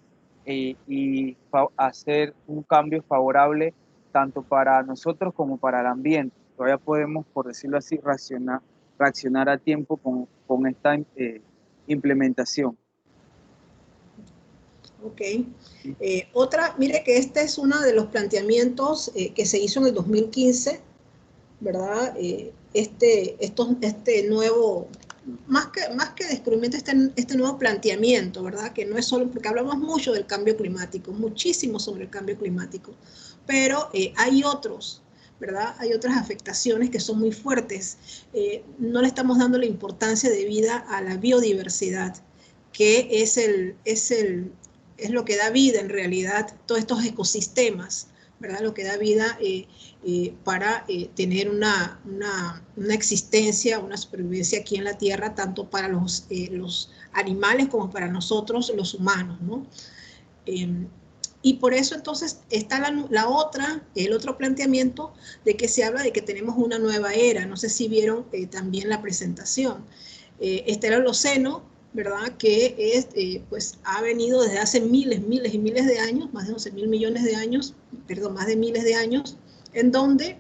y hacer un cambio favorable tanto para nosotros como para el ambiente. Todavía podemos, por decirlo así, reaccionar a tiempo con esta implementación. Ok. Mire que este es uno de los planteamientos que se hizo en el 2015, ¿verdad? Este nuevo, más que descubrimiento, este nuevo planteamiento, ¿verdad? Que no es solo, porque hablamos mucho del cambio climático, muchísimo sobre el cambio climático, pero hay otros, ¿verdad? Hay otras afectaciones que son muy fuertes. No le estamos dando la importancia debida a la biodiversidad, que es lo que da vida en realidad, todos estos ecosistemas, ¿verdad? Lo que da vida para tener una existencia, una supervivencia aquí en la Tierra, tanto para los animales como para nosotros, los humanos, ¿no? Y por eso entonces está el otro planteamiento de que se habla de que tenemos una nueva era. No sé si vieron también la presentación. Está el Holoceno, ¿verdad? Que pues ha venido desde hace miles y miles de años, más de 11.000 millones de años, perdón, más de miles de años, en donde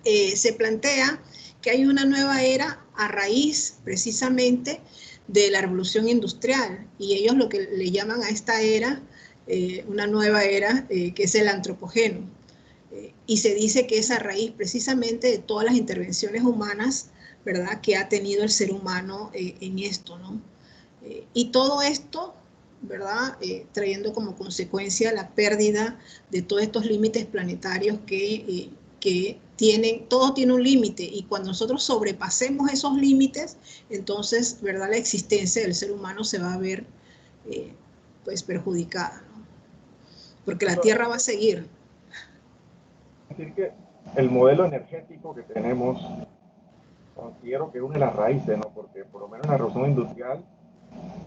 se plantea que hay una nueva era a raíz precisamente de la revolución industrial, y ellos lo que le llaman a esta era una nueva era que es el antropoceno, y se dice que es a raíz precisamente de todas las intervenciones humanas, ¿verdad?, que ha tenido el ser humano en esto, ¿no? Y todo esto, ¿verdad?, trayendo como consecuencia la pérdida de todos estos límites planetarios que todo tiene un límite, y cuando nosotros sobrepasemos esos límites, entonces, ¿verdad?, la existencia del ser humano se va a ver pues perjudicada, ¿no? Porque la Tierra va a seguir. Es decir, que el modelo energético que tenemos, considero que es una de las raíces, ¿no? Porque por lo menos en la revolución industrial,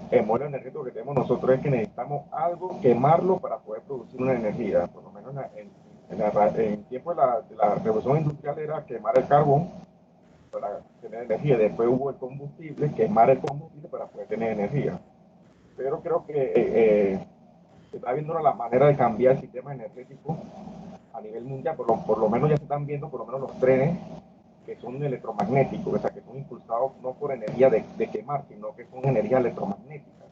el modelo energético que tenemos nosotros es que necesitamos algo, quemarlo para poder producir una energía. Por lo menos en tiempo de la revolución industrial era quemar el carbón para tener energía. Después hubo el combustible, quemar el combustible para poder tener energía. Pero creo que se está viendo la manera de cambiar el sistema energético a nivel mundial. Por lo menos ya se están viendo por lo menos los trenes que son electromagnéticos, o sea, que son impulsados no por energía de quemar, sino que son energía electromagnética.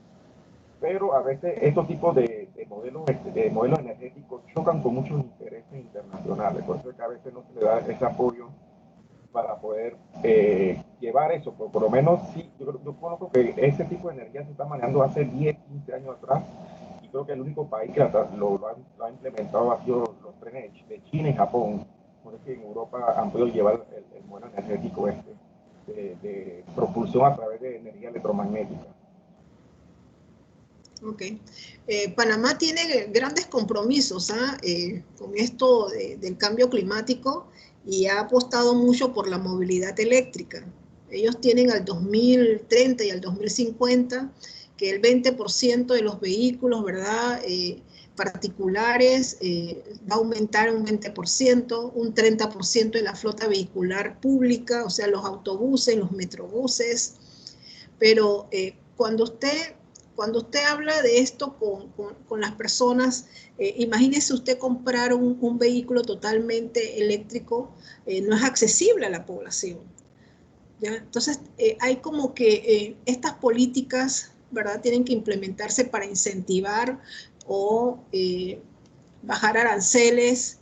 Pero a veces estos tipos de modelos energéticos chocan con muchos intereses internacionales, por eso es que a veces no se le da ese apoyo para poder llevar eso. Por lo menos sí, yo conozco que ese tipo de energía se está manejando hace 10, 15 años atrás, y creo que el único país que lo ha implementado ha sido los trenes de China y Japón. Por eso que en Europa han podido llevar el modelo energético de propulsión a través de energía electromagnética. Ok. Panamá tiene grandes compromisos con esto del cambio climático, y ha apostado mucho por la movilidad eléctrica. Ellos tienen al 2030 y al 2050 que el 20% de los vehículos, ¿verdad?, particulares va a aumentar un 20%, un 30% de la flota vehicular pública, o sea, los autobuses, los metrobuses. Pero cuando usted habla de esto con las personas, imagínese usted comprar un vehículo totalmente eléctrico, no es accesible a la población, ¿ya? Entonces, hay como que estas políticas, ¿verdad?, tienen que implementarse para incentivar o bajar aranceles,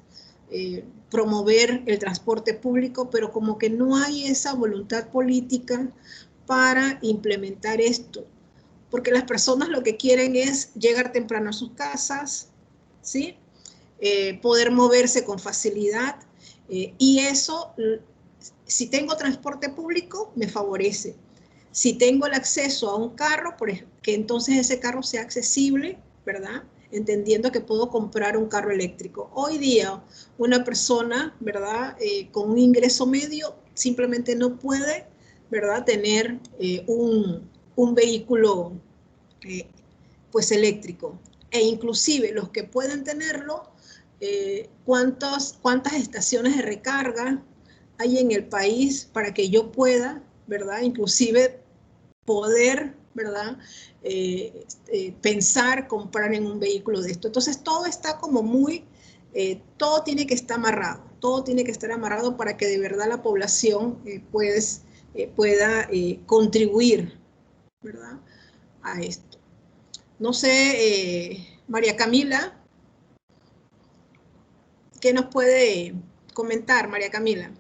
promover el transporte público, pero como que no hay esa voluntad política para implementar esto. Porque las personas lo que quieren es llegar temprano a sus casas, ¿sí? Poder moverse con facilidad, y eso, si tengo transporte público, me favorece. Si tengo el acceso a un carro, que entonces ese carro sea accesible, ¿verdad?, entendiendo que puedo comprar un carro eléctrico. Hoy día, una persona, ¿verdad?, con un ingreso medio simplemente no puede, ¿verdad?, tener un vehículo pues eléctrico. E inclusive los que pueden tenerlo, ¿cuántas estaciones de recarga hay en el país para que yo pueda, ¿verdad?, inclusive poder ¿verdad? Pensar, comprar en un vehículo de esto. Entonces todo está como muy, todo tiene que estar amarrado, todo tiene que estar amarrado para que de verdad la población pues, pueda contribuir, ¿verdad? A esto. No sé, María Camila, ¿qué nos puede comentar, María Camila?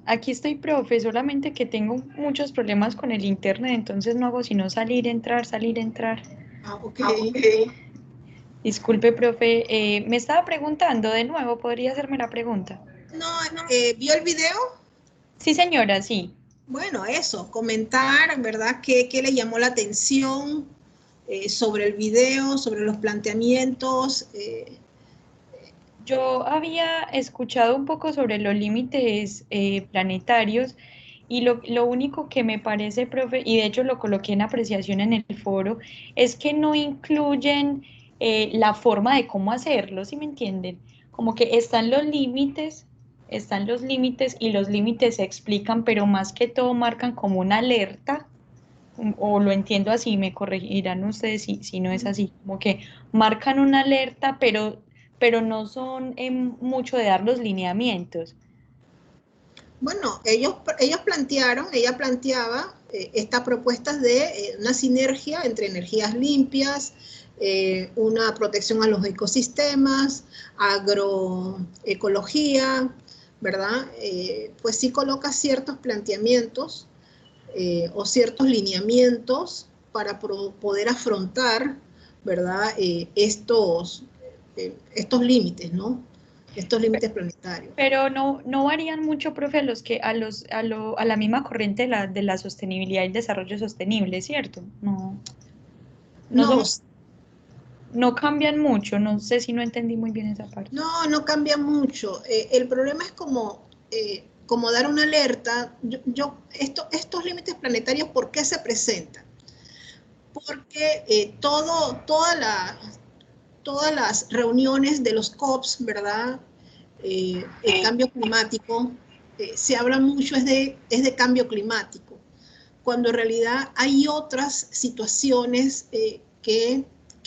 Aquí estoy, profe, solamente que tengo muchos problemas con el internet, entonces no hago sino salir, entrar, salir, entrar. Ah, ok. Disculpe, profe, me estaba preguntando de nuevo, ¿podría hacerme la pregunta? No, ¿vio el video? Sí, señora, sí. Bueno, eso, comentar, ¿verdad? ¿Qué le llamó la atención sobre el video, sobre los planteamientos? Yo había escuchado un poco sobre los límites planetarios y lo único que me parece, profe, y de hecho lo coloqué en apreciación en el foro, es que no incluyen la forma de cómo hacerlo, ¿sí me entienden? Como que están los límites y los límites se explican, pero más que todo marcan como una alerta, o lo entiendo así, me corregirán ustedes si no es así, como que marcan una alerta, pero no son mucho de dar los lineamientos. Bueno, ella planteaba estas propuestas de una sinergia entre energías limpias, una protección a los ecosistemas, agroecología, ¿verdad? Pues sí coloca ciertos planteamientos o ciertos lineamientos para poder afrontar, ¿verdad? Estos límites, ¿no? Estos límites planetarios. Pero no varían mucho, profe, a la misma corriente de la sostenibilidad y el desarrollo sostenible, ¿cierto? No, no cambian mucho, no sé si no entendí muy bien esa parte. no cambia mucho. El problema es como dar una alerta. Estos límites planetarios, ¿por qué se presentan? Porque todas las reuniones de los COPs, ¿verdad? El cambio climático, se habla mucho es de cambio climático, cuando en realidad hay otras situaciones que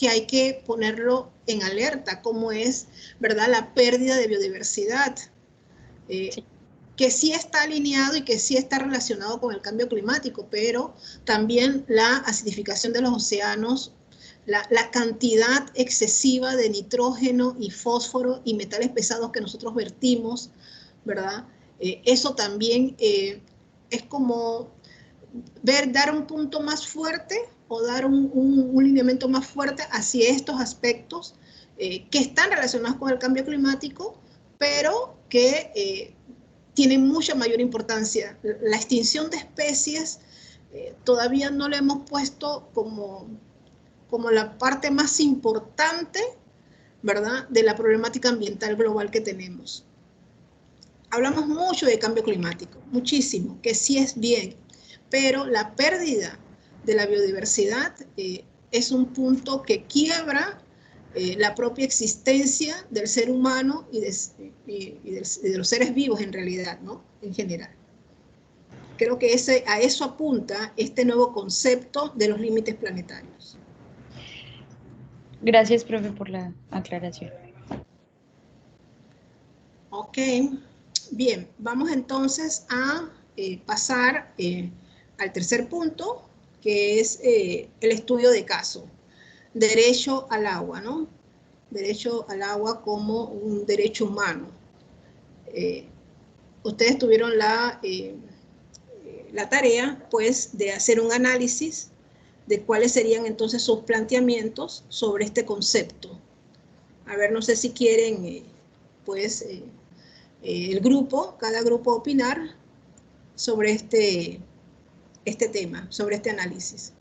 hay que ponerlo en alerta, como es, ¿verdad?, la pérdida de biodiversidad, Sí. que sí está alineado y que sí está relacionado con el cambio climático, pero también la acidificación de los océanos, la cantidad excesiva de nitrógeno y fósforo y metales pesados que nosotros vertimos, ¿verdad? Eso también es como dar un punto más fuerte o dar un lineamiento más fuerte hacia estos aspectos que están relacionados con el cambio climático, pero que tienen mucha mayor importancia. La extinción de especies todavía no la hemos puesto como la parte más importante, ¿verdad?, de la problemática ambiental global que tenemos. Hablamos mucho de cambio climático, muchísimo, que sí es bien, pero la pérdida de la biodiversidad es un punto que quiebra la propia existencia del ser humano y de los seres vivos en realidad, ¿no?, en general. Creo que a eso apunta este nuevo concepto de los límites planetarios. Gracias, profe, por la aclaración. Ok, bien, vamos entonces a pasar al tercer punto, que es el estudio de caso. Derecho al agua, ¿no? Derecho al agua como un derecho humano. Ustedes tuvieron la tarea, pues, de hacer un análisis de cuáles serían entonces sus planteamientos sobre este concepto. A ver, no sé si quieren, pues, el grupo, cada grupo opinar sobre este tema, sobre este análisis.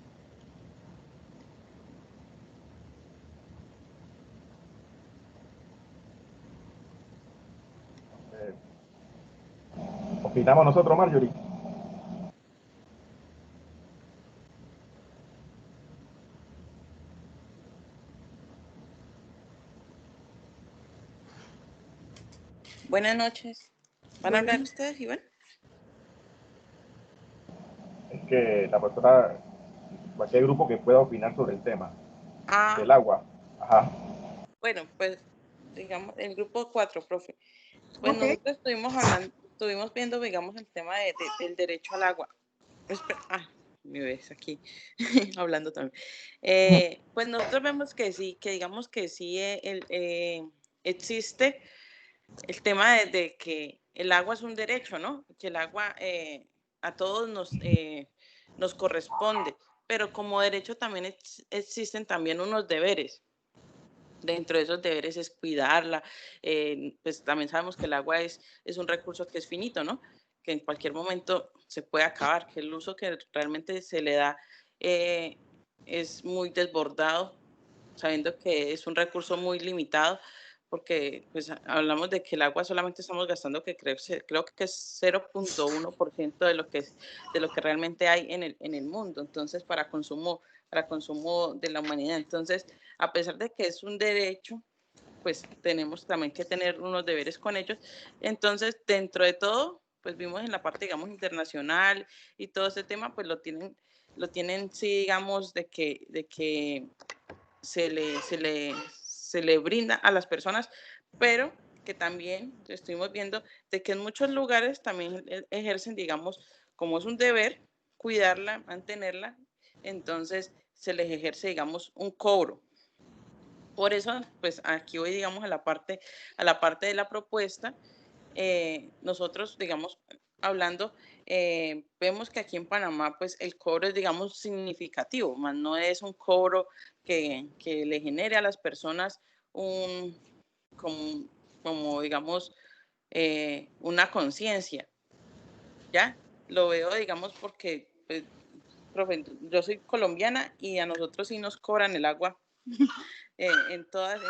Opinamos nosotros, Marjorie. Buenas noches. ¿Van a hablar ustedes, Iván? Es que la profesora, cualquier grupo que pueda opinar sobre el tema del agua. Ajá. Bueno, pues digamos, el grupo 4, profe. Pues Okay. nosotros estuvimos viendo, digamos, el tema del derecho al agua. Me ves aquí hablando también. Pues nosotros vemos que sí, que digamos que sí existe el tema de que el agua es un derecho, ¿no? Que el agua a todos nos corresponde, pero como derecho también existen también unos deberes. Dentro de esos deberes es cuidarla, pues también sabemos que el agua es un recurso que es finito, ¿no? Que en cualquier momento se puede acabar, que el uso que realmente se le da es muy desbordado, sabiendo que es un recurso muy limitado, porque pues hablamos de que el agua solamente estamos gastando, que creo que es 0.1% de lo que realmente hay en el mundo, entonces para consumo de la humanidad. Entonces, a pesar de que es un derecho, pues tenemos también que tener unos deberes con ellos. Entonces, dentro de todo, pues vimos en la parte, digamos, internacional y todo ese tema, pues lo tienen sí, digamos, de que se le brinda a las personas, pero que también estuvimos viendo de que en muchos lugares también ejercen, digamos, como es un deber, cuidarla, mantenerla, entonces se les ejerce, digamos, un cobro. Por eso, pues aquí hoy, digamos, a la parte de la propuesta, nosotros, digamos, hablando, vemos que aquí en Panamá, pues el cobro es, digamos, significativo, más no es un cobro que le genere a las personas como digamos, una conciencia, ¿ya? Lo veo, digamos, porque, pues, profe, yo soy colombiana y a nosotros sí nos cobran el agua en todas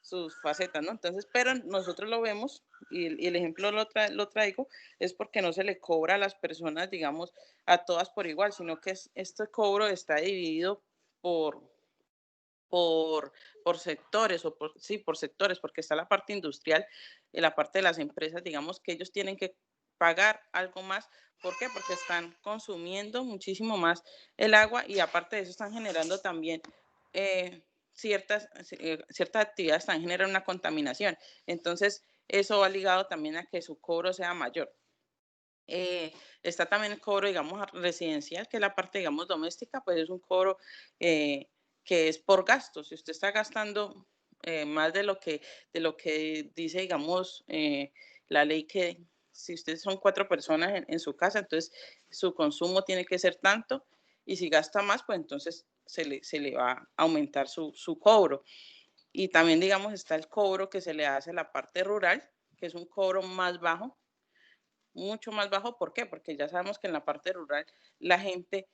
sus facetas, ¿no? Entonces, pero nosotros lo vemos y el ejemplo lo traigo es porque no se le cobra a las personas, digamos, a todas por igual, sino que este cobro está dividido por sectores por sectores, porque está la parte industrial y la parte de las empresas, digamos que ellos tienen que pagar algo más. ¿Por qué? Porque están consumiendo muchísimo más el agua y aparte de eso están generando también ciertas actividades, están generando una contaminación. Entonces, eso va ligado también a que su cobro sea mayor. Está también el cobro, digamos, residencial, que es la parte, digamos, doméstica, pues es un cobro que es por gasto. Si usted está gastando más de lo que dice, digamos, la ley, que si ustedes son 4 personas en su casa, entonces su consumo tiene que ser tanto, y si gasta más, pues entonces se le va a aumentar su cobro. Y también, digamos, está el cobro que se le hace a la parte rural, que es un cobro más bajo, mucho más bajo. ¿Por qué? Porque ya sabemos que en la parte rural la gente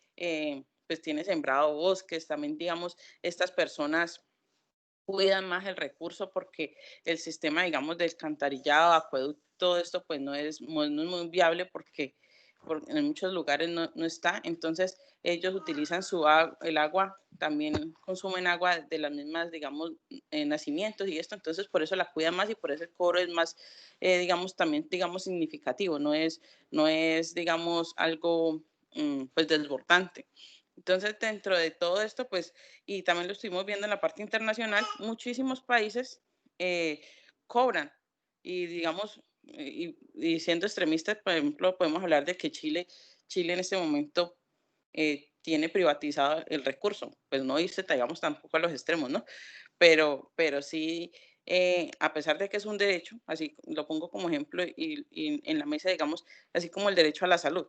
pues tiene sembrado bosques, también, digamos, estas personas cuidan más el recurso porque el sistema, digamos, de alcantarillado, acueducto, todo esto pues no es muy viable porque en muchos lugares no está. Entonces ellos utilizan el agua, también consumen agua de las mismas, digamos, nacimientos y esto, entonces por eso la cuidan más y por eso el cobro es más, digamos, también, digamos, significativo, no es, digamos, algo pues desbordante. Entonces, dentro de todo esto, pues, y también lo estuvimos viendo en la parte internacional, muchísimos países cobran y, digamos, y siendo extremistas, por ejemplo, podemos hablar de que Chile en este momento tiene privatizado el recurso, pues no irse, digamos, tampoco a los extremos, ¿no? Pero sí, a pesar de que es un derecho, así lo pongo como ejemplo y en la mesa, digamos, así como el derecho a la salud.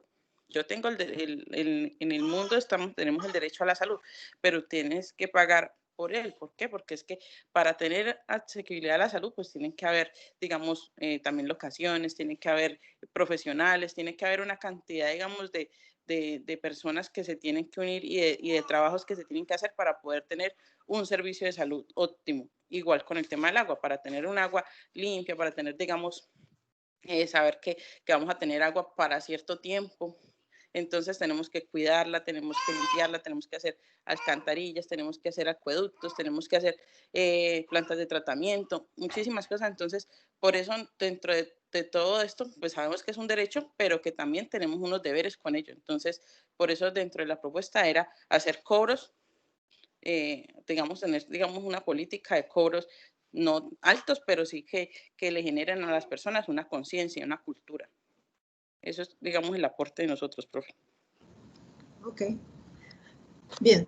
Yo tengo en el mundo tenemos el derecho a la salud, pero tienes que pagar por él. ¿Por qué? Porque es que para tener asequibilidad a la salud, pues tienen que haber, digamos, también locaciones, tienen que haber profesionales, tiene que haber una cantidad, digamos, de personas que se tienen que unir y de trabajos que se tienen que hacer para poder tener un servicio de salud óptimo. Igual con el tema del agua, para tener un agua limpia, para tener, digamos, saber que vamos a tener agua para cierto tiempo. Entonces tenemos que cuidarla, tenemos que limpiarla, tenemos que hacer alcantarillas, tenemos que hacer acueductos, tenemos que hacer plantas de tratamiento, muchísimas cosas. Entonces, por eso, dentro de de todo esto, pues sabemos que es un derecho, pero que también tenemos unos deberes con ello. Entonces, por eso dentro de la propuesta era hacer cobros, digamos, tener, digamos, una política de cobros no altos, pero sí que le generen a las personas una conciencia, una cultura. Eso es, digamos, el aporte de nosotros, profe. Ok. Bien,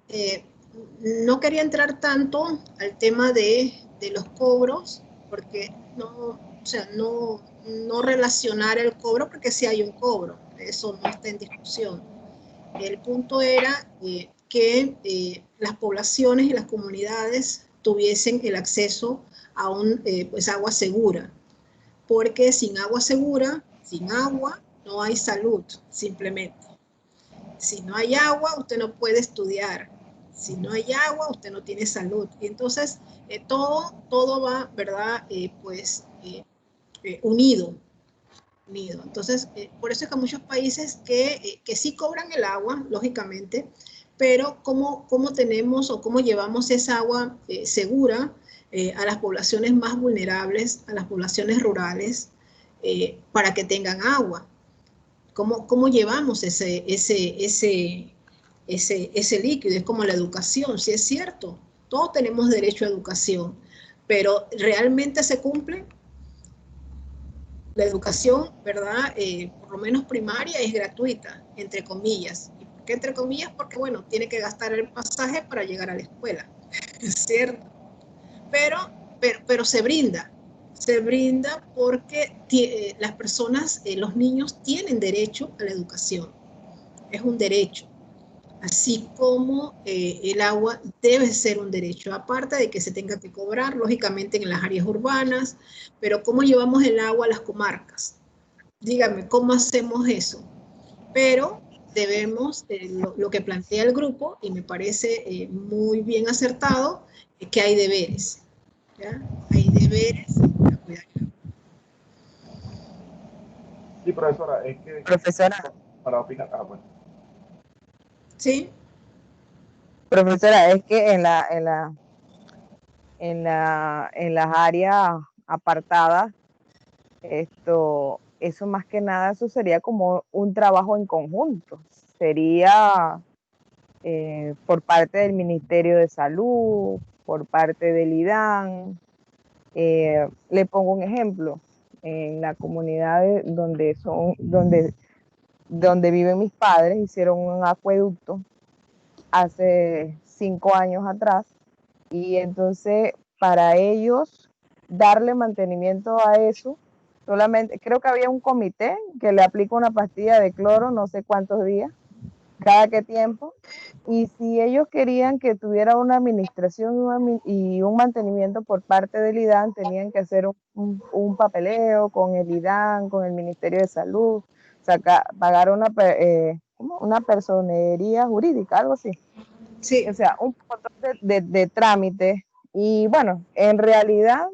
no quería entrar tanto al tema de los cobros, porque no, o sea, no relacionar el cobro, porque sí hay un cobro, eso no está en discusión. El punto era que las poblaciones y las comunidades tuviesen el acceso a pues agua segura, porque sin agua segura, sin agua, no hay salud, simplemente. Si no hay agua, usted no puede estudiar. Si no hay agua, usted no tiene salud. Y entonces, todo va, ¿verdad? Unido. Entonces, por eso es que muchos países que sí cobran el agua, lógicamente, pero ¿cómo tenemos o cómo llevamos esa agua segura a las poblaciones más vulnerables, a las poblaciones rurales, para que tengan agua? ¿Cómo llevamos ese líquido? Es como la educación, sí es cierto, todos tenemos derecho a educación, pero ¿realmente se cumple? La educación, ¿verdad? Por lo menos primaria es gratuita, entre comillas. ¿Y por qué entre comillas? Porque, bueno, tiene que gastar el pasaje para llegar a la escuela, es cierto. Pero se brinda porque las personas, los niños tienen derecho a la educación, es un derecho, así como el agua debe ser un derecho, aparte de que se tenga que cobrar, lógicamente en las áreas urbanas, pero ¿cómo llevamos el agua a las comarcas? Dígame, ¿cómo hacemos eso? Pero debemos, lo que plantea el grupo, y me parece muy bien acertado, que hay deberes, ¿ya? Hay deberes para cuidar el agua. Sí, profesora, es que... Profesora. Para opinar, bueno. Sí. Profesora, es que en las áreas apartadas, eso más que nada, eso sería como un trabajo en conjunto. Sería por parte del Ministerio de Salud, por parte del IDAN. Le pongo un ejemplo. En la comunidad donde viven mis padres, hicieron un acueducto hace 5 años atrás, y entonces para ellos darle mantenimiento a eso, solamente creo que había un comité que le aplica una pastilla de cloro no sé cuántos días, cada qué tiempo, y si ellos querían que tuviera una administración y un mantenimiento por parte del IDAN, tenían que hacer un papeleo con el IDAN, con el Ministerio de Salud, pagar una personería jurídica, algo así. Sí. O sea, un montón de trámites. Y bueno, en realidad,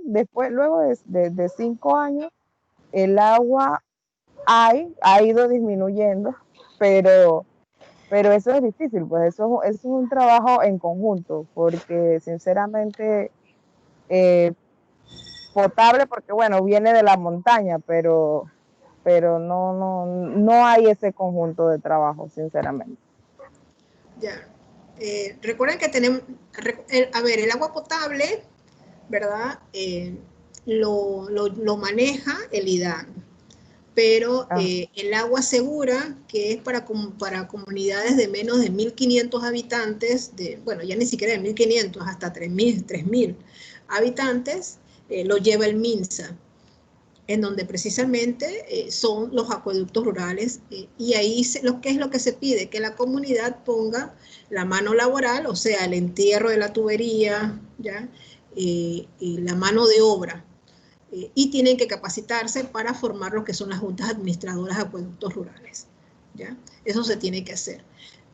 luego de 5 años, el agua ha ido disminuyendo, pero eso es difícil, pues eso es un trabajo en conjunto, porque sinceramente, potable, porque bueno, viene de la montaña, pero no hay ese conjunto de trabajo, sinceramente. Ya. Recuerden que tenemos, el agua potable, ¿verdad? Lo maneja el IDAN, pero el agua segura, que es para comunidades de menos de 1.500 habitantes, bueno, ya ni siquiera de 1.500, hasta 3.000 habitantes, lo lleva el MINSA, en donde precisamente son los acueductos rurales, y ahí ¿qué es lo que se pide? Que la comunidad ponga la mano laboral, o sea, el entierro de la tubería, ¿ya? La mano de obra, y tienen que capacitarse para formar lo que son las juntas administradoras de acueductos rurales, ¿ya? Eso se tiene que hacer.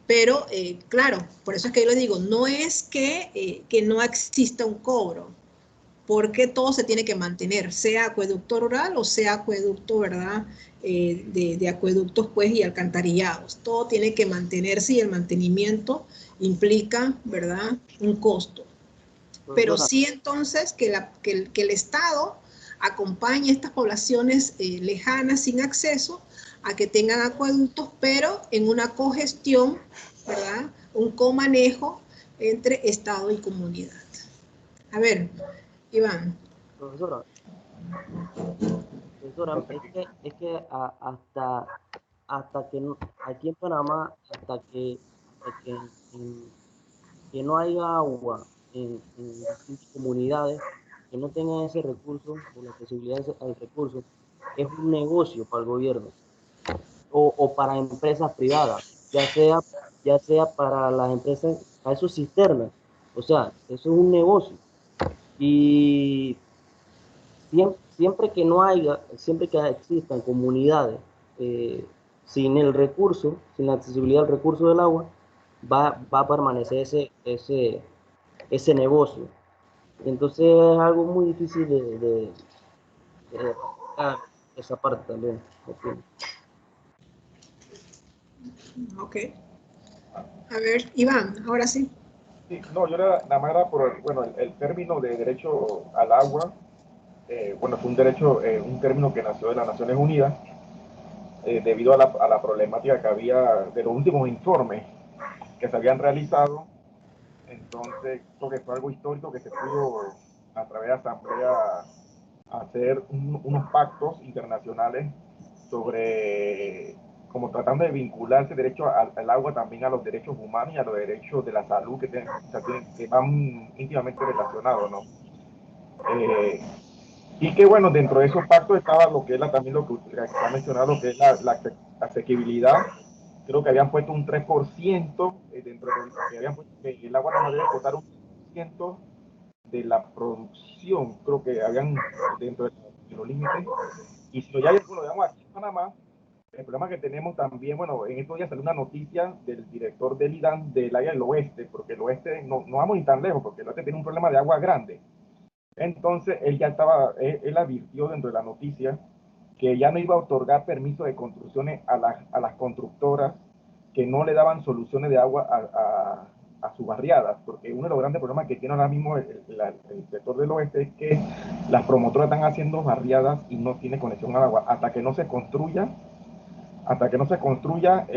Pero, claro, por eso es que yo les digo, no es que no exista un cobro, porque todo se tiene que mantener, sea acueducto rural o sea acueducto, ¿verdad? De acueductos, pues, y alcantarillados. Todo tiene que mantenerse, y el mantenimiento implica, ¿verdad?, un costo. Pero sí, entonces, que el Estado acompañe a estas poblaciones lejanas sin acceso a que tengan acueductos, pero en una cogestión, ¿verdad? Un comanejo entre Estado y comunidad. A ver, Iván. Profesora, es que hasta que aquí en Panamá, hasta que no haya agua en distintas comunidades que no tengan ese recurso o la accesibilidad al recurso, es un negocio para el gobierno o para empresas privadas, ya sea para las empresas, para esos cisternas. O sea, eso es un negocio. Y siempre que existan comunidades sin el recurso, sin la accesibilidad al recurso del agua, va a permanecer ese negocio. Entonces es algo muy difícil de esa parte también. Ok. A ver, Iván, ahora sí. Sí, no, yo nada más era por el término de derecho al agua. Bueno, fue un término que nació de las Naciones Unidas debido a la problemática que había de los últimos informes que se habían realizado. Entonces, creo que fue algo histórico que se pudo, a través de asamblea, hacer unos pactos internacionales sobre, como tratando de vincular ese derecho al agua también a los derechos humanos y a los derechos de la salud que van íntimamente relacionados, ¿no? Y que bueno, dentro de esos pactos estaba lo que es también lo que usted ha mencionado, lo que es la asequibilidad. Creo que habían puesto un 3% dentro de que habían puesto que el agua no debe costar un 3% de la producción, creo que habían dentro de los límites. Y si lo ya lo digamos aquí en Panamá, el problema que tenemos también, bueno, en estos días salió una noticia del director del IDAN del área del oeste, porque el oeste no vamos ni tan lejos, porque el oeste tiene un problema de agua grande. Entonces él advirtió dentro de la noticia que ya no iba a otorgar permiso de construcciones a las constructoras que no le daban soluciones de agua a sus barriadas, porque uno de los grandes problemas que tiene ahora mismo el sector del oeste es que las promotoras están haciendo barriadas y no tiene conexión al agua hasta que no se construya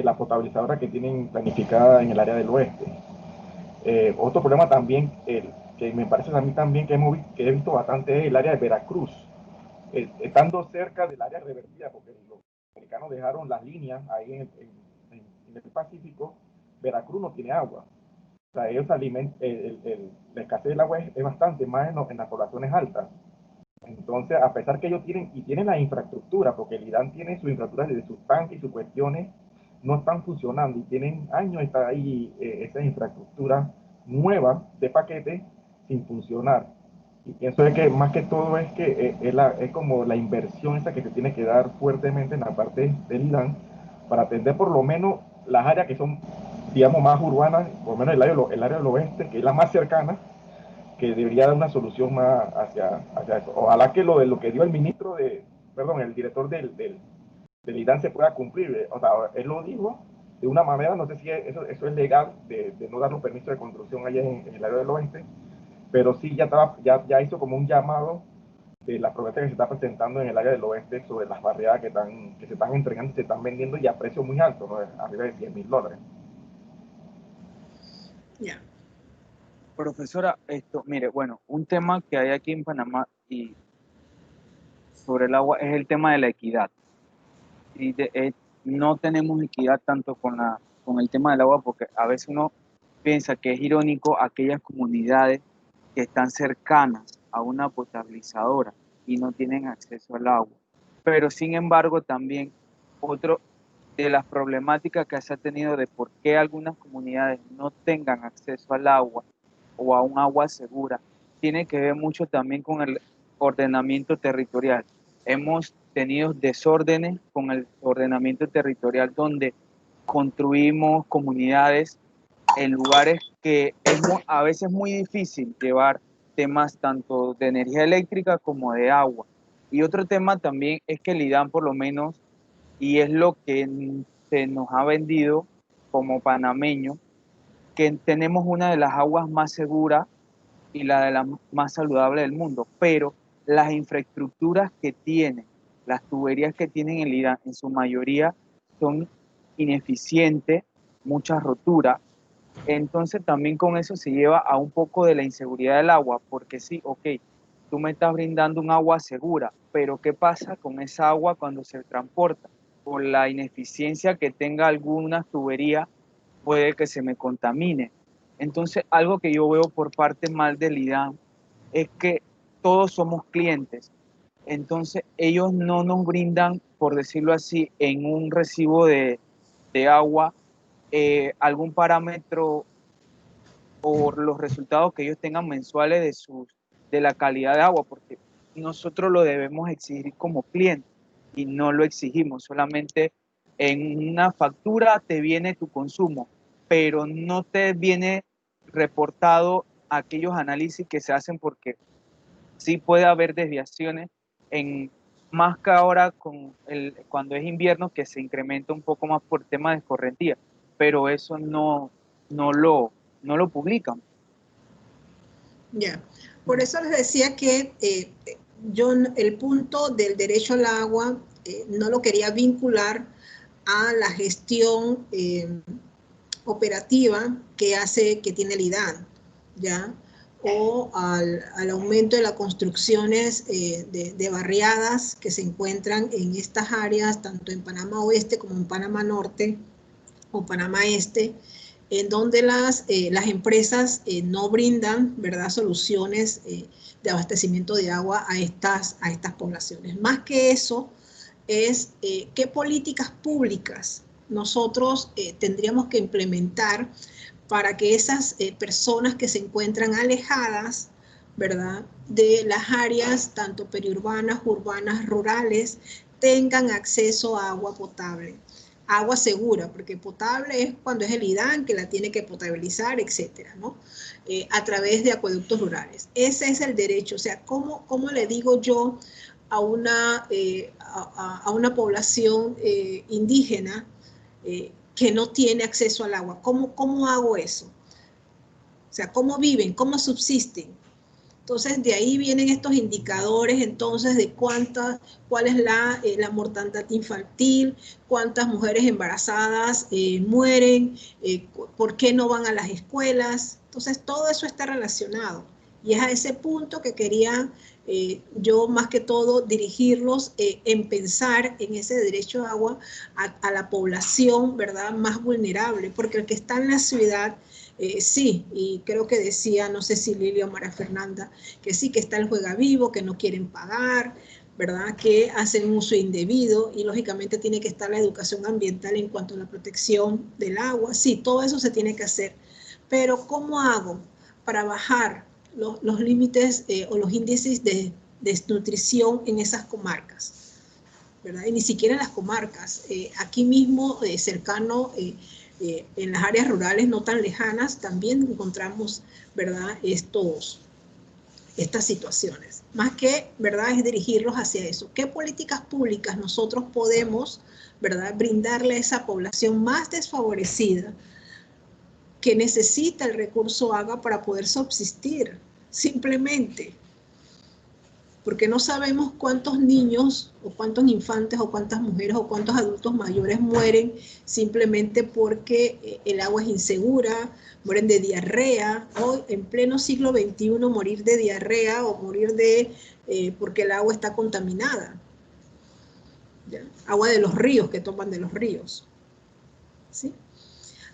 la potabilizadora que tienen planificada en el área del oeste. Otro problema también que me parece a mí también que he visto bastante es el área de Veracruz, estando cerca del área revertida, porque los americanos dejaron las líneas ahí en el Pacífico. Veracruz no tiene agua. O sea, ellos la escasez del agua es bastante más en las poblaciones altas. Entonces, a pesar que ellos tienen la infraestructura, porque el IDAN tiene su infraestructura de sus tanques y sus cuestiones, no están funcionando y tienen años estar ahí esas infraestructuras nuevas de paquete sin funcionar. Y pienso que más que todo es que es como la inversión esa que se tiene que dar fuertemente en la parte del IDAN para atender por lo menos las áreas que son, digamos, más urbanas, por lo menos el área del oeste, que es la más cercana, que debería dar una solución más hacia eso. Ojalá que lo que dio el el director del IDAN se pueda cumplir. O sea, él lo dijo de una manera, no sé si eso es legal, de no dar un permiso de construcción allá en el área del oeste, pero sí ya hizo como un llamado de las propuestas que se está presentando en el área del oeste sobre las barriadas que se están entregando y se están vendiendo y a precios muy altos, ¿no? Arriba de $10,000. Ya. Profesora, mire, bueno, un tema que hay aquí en Panamá y sobre el agua es el tema de la equidad. Y no tenemos equidad tanto con el tema del agua, porque a veces uno piensa que es irónico aquellas comunidades que están cercanas a una potabilizadora y no tienen acceso al agua. Pero sin embargo también otro de las problemáticas que se ha tenido de por qué algunas comunidades no tengan acceso al agua o a un agua segura, tiene que ver mucho también con el ordenamiento territorial. Hemos tenido desórdenes con el ordenamiento territorial donde construimos comunidades en lugares que a veces es muy difícil llevar temas tanto de energía eléctrica como de agua. Y otro tema también es que el IDAN por lo menos, y es lo que se nos ha vendido como panameño, que tenemos una de las aguas más seguras y la de las más saludable del mundo, pero las infraestructuras que tienen, las tuberías que tienen el Irán, en su mayoría son ineficientes, muchas roturas. Entonces también con eso se lleva a un poco de la inseguridad del agua, porque sí, ok, tú me estás brindando un agua segura, pero ¿qué pasa con esa agua cuando se transporta? Por la ineficiencia que tenga alguna tubería, puede que se me contamine. Entonces, algo que yo veo por parte mal del IDAM es que todos somos clientes. Entonces, ellos no nos brindan, por decirlo así, en un recibo de agua, algún parámetro o los resultados que ellos tengan mensuales de la calidad de agua, porque nosotros lo debemos exigir como cliente y no lo exigimos. Solamente en una factura te viene tu consumo, pero no te viene reportado aquellos análisis que se hacen, porque sí puede haber desviaciones, más que ahora cuando es invierno, que se incrementa un poco más por tema de escorrentía, pero eso no lo publican. Ya, por eso les decía que yo el punto del derecho al agua no lo quería vincular a la gestión operativa que tiene el IDAN, ¿ya? O al aumento de las construcciones de barriadas que se encuentran en estas áreas, tanto en Panamá Oeste como en Panamá Norte o Panamá Este, en donde las empresas no brindan, ¿verdad?, soluciones de abastecimiento de agua a estas poblaciones. Más que eso, es qué políticas públicas nosotros tendríamos que implementar para que esas personas que se encuentran alejadas, ¿verdad?, de las áreas tanto periurbanas, urbanas, rurales, tengan acceso a agua potable. Agua segura, porque potable es cuando es el IDAN que la tiene que potabilizar, etcétera, ¿no? A través de acueductos rurales. Ese es el derecho. O sea, ¿cómo le digo yo a una población indígena que no tiene acceso al agua? ¿Cómo hago eso? O sea, ¿cómo viven? ¿Cómo subsisten? Entonces, de ahí vienen estos indicadores, entonces, de cuál es la mortandad infantil, cuántas mujeres embarazadas mueren, por qué no van a las escuelas. Entonces, todo eso está relacionado. Y es a ese punto que quería yo, más que todo, dirigirlos en pensar en ese derecho a agua a la población, ¿verdad?, más vulnerable, porque el que está en la ciudad, sí, y creo que decía, no sé si Lilia o María Fernanda, que sí, que está el juega vivo, que no quieren pagar, ¿verdad?, que hacen uso indebido, y lógicamente tiene que estar la educación ambiental en cuanto a la protección del agua. Sí, todo eso se tiene que hacer, pero ¿cómo hago para bajar los límites o los índices de desnutrición en esas comarcas, ¿verdad? Y ni siquiera en las comarcas, aquí mismo cercano, en las áreas rurales no tan lejanas, también encontramos, ¿verdad?, estas situaciones. Más que, ¿verdad?, es dirigirlos hacia eso. ¿Qué políticas públicas nosotros podemos, ¿verdad?, brindarle a esa población más desfavorecida que necesita el recurso agua para poder subsistir, simplemente? Porque no sabemos cuántos niños o cuántos infantes o cuántas mujeres o cuántos adultos mayores mueren simplemente porque el agua es insegura, mueren de diarrea. Hoy, en pleno siglo XXI, morir de diarrea o morir porque el agua está contaminada. ¿Ya? Agua de los ríos, que toman de los ríos. ¿Sí?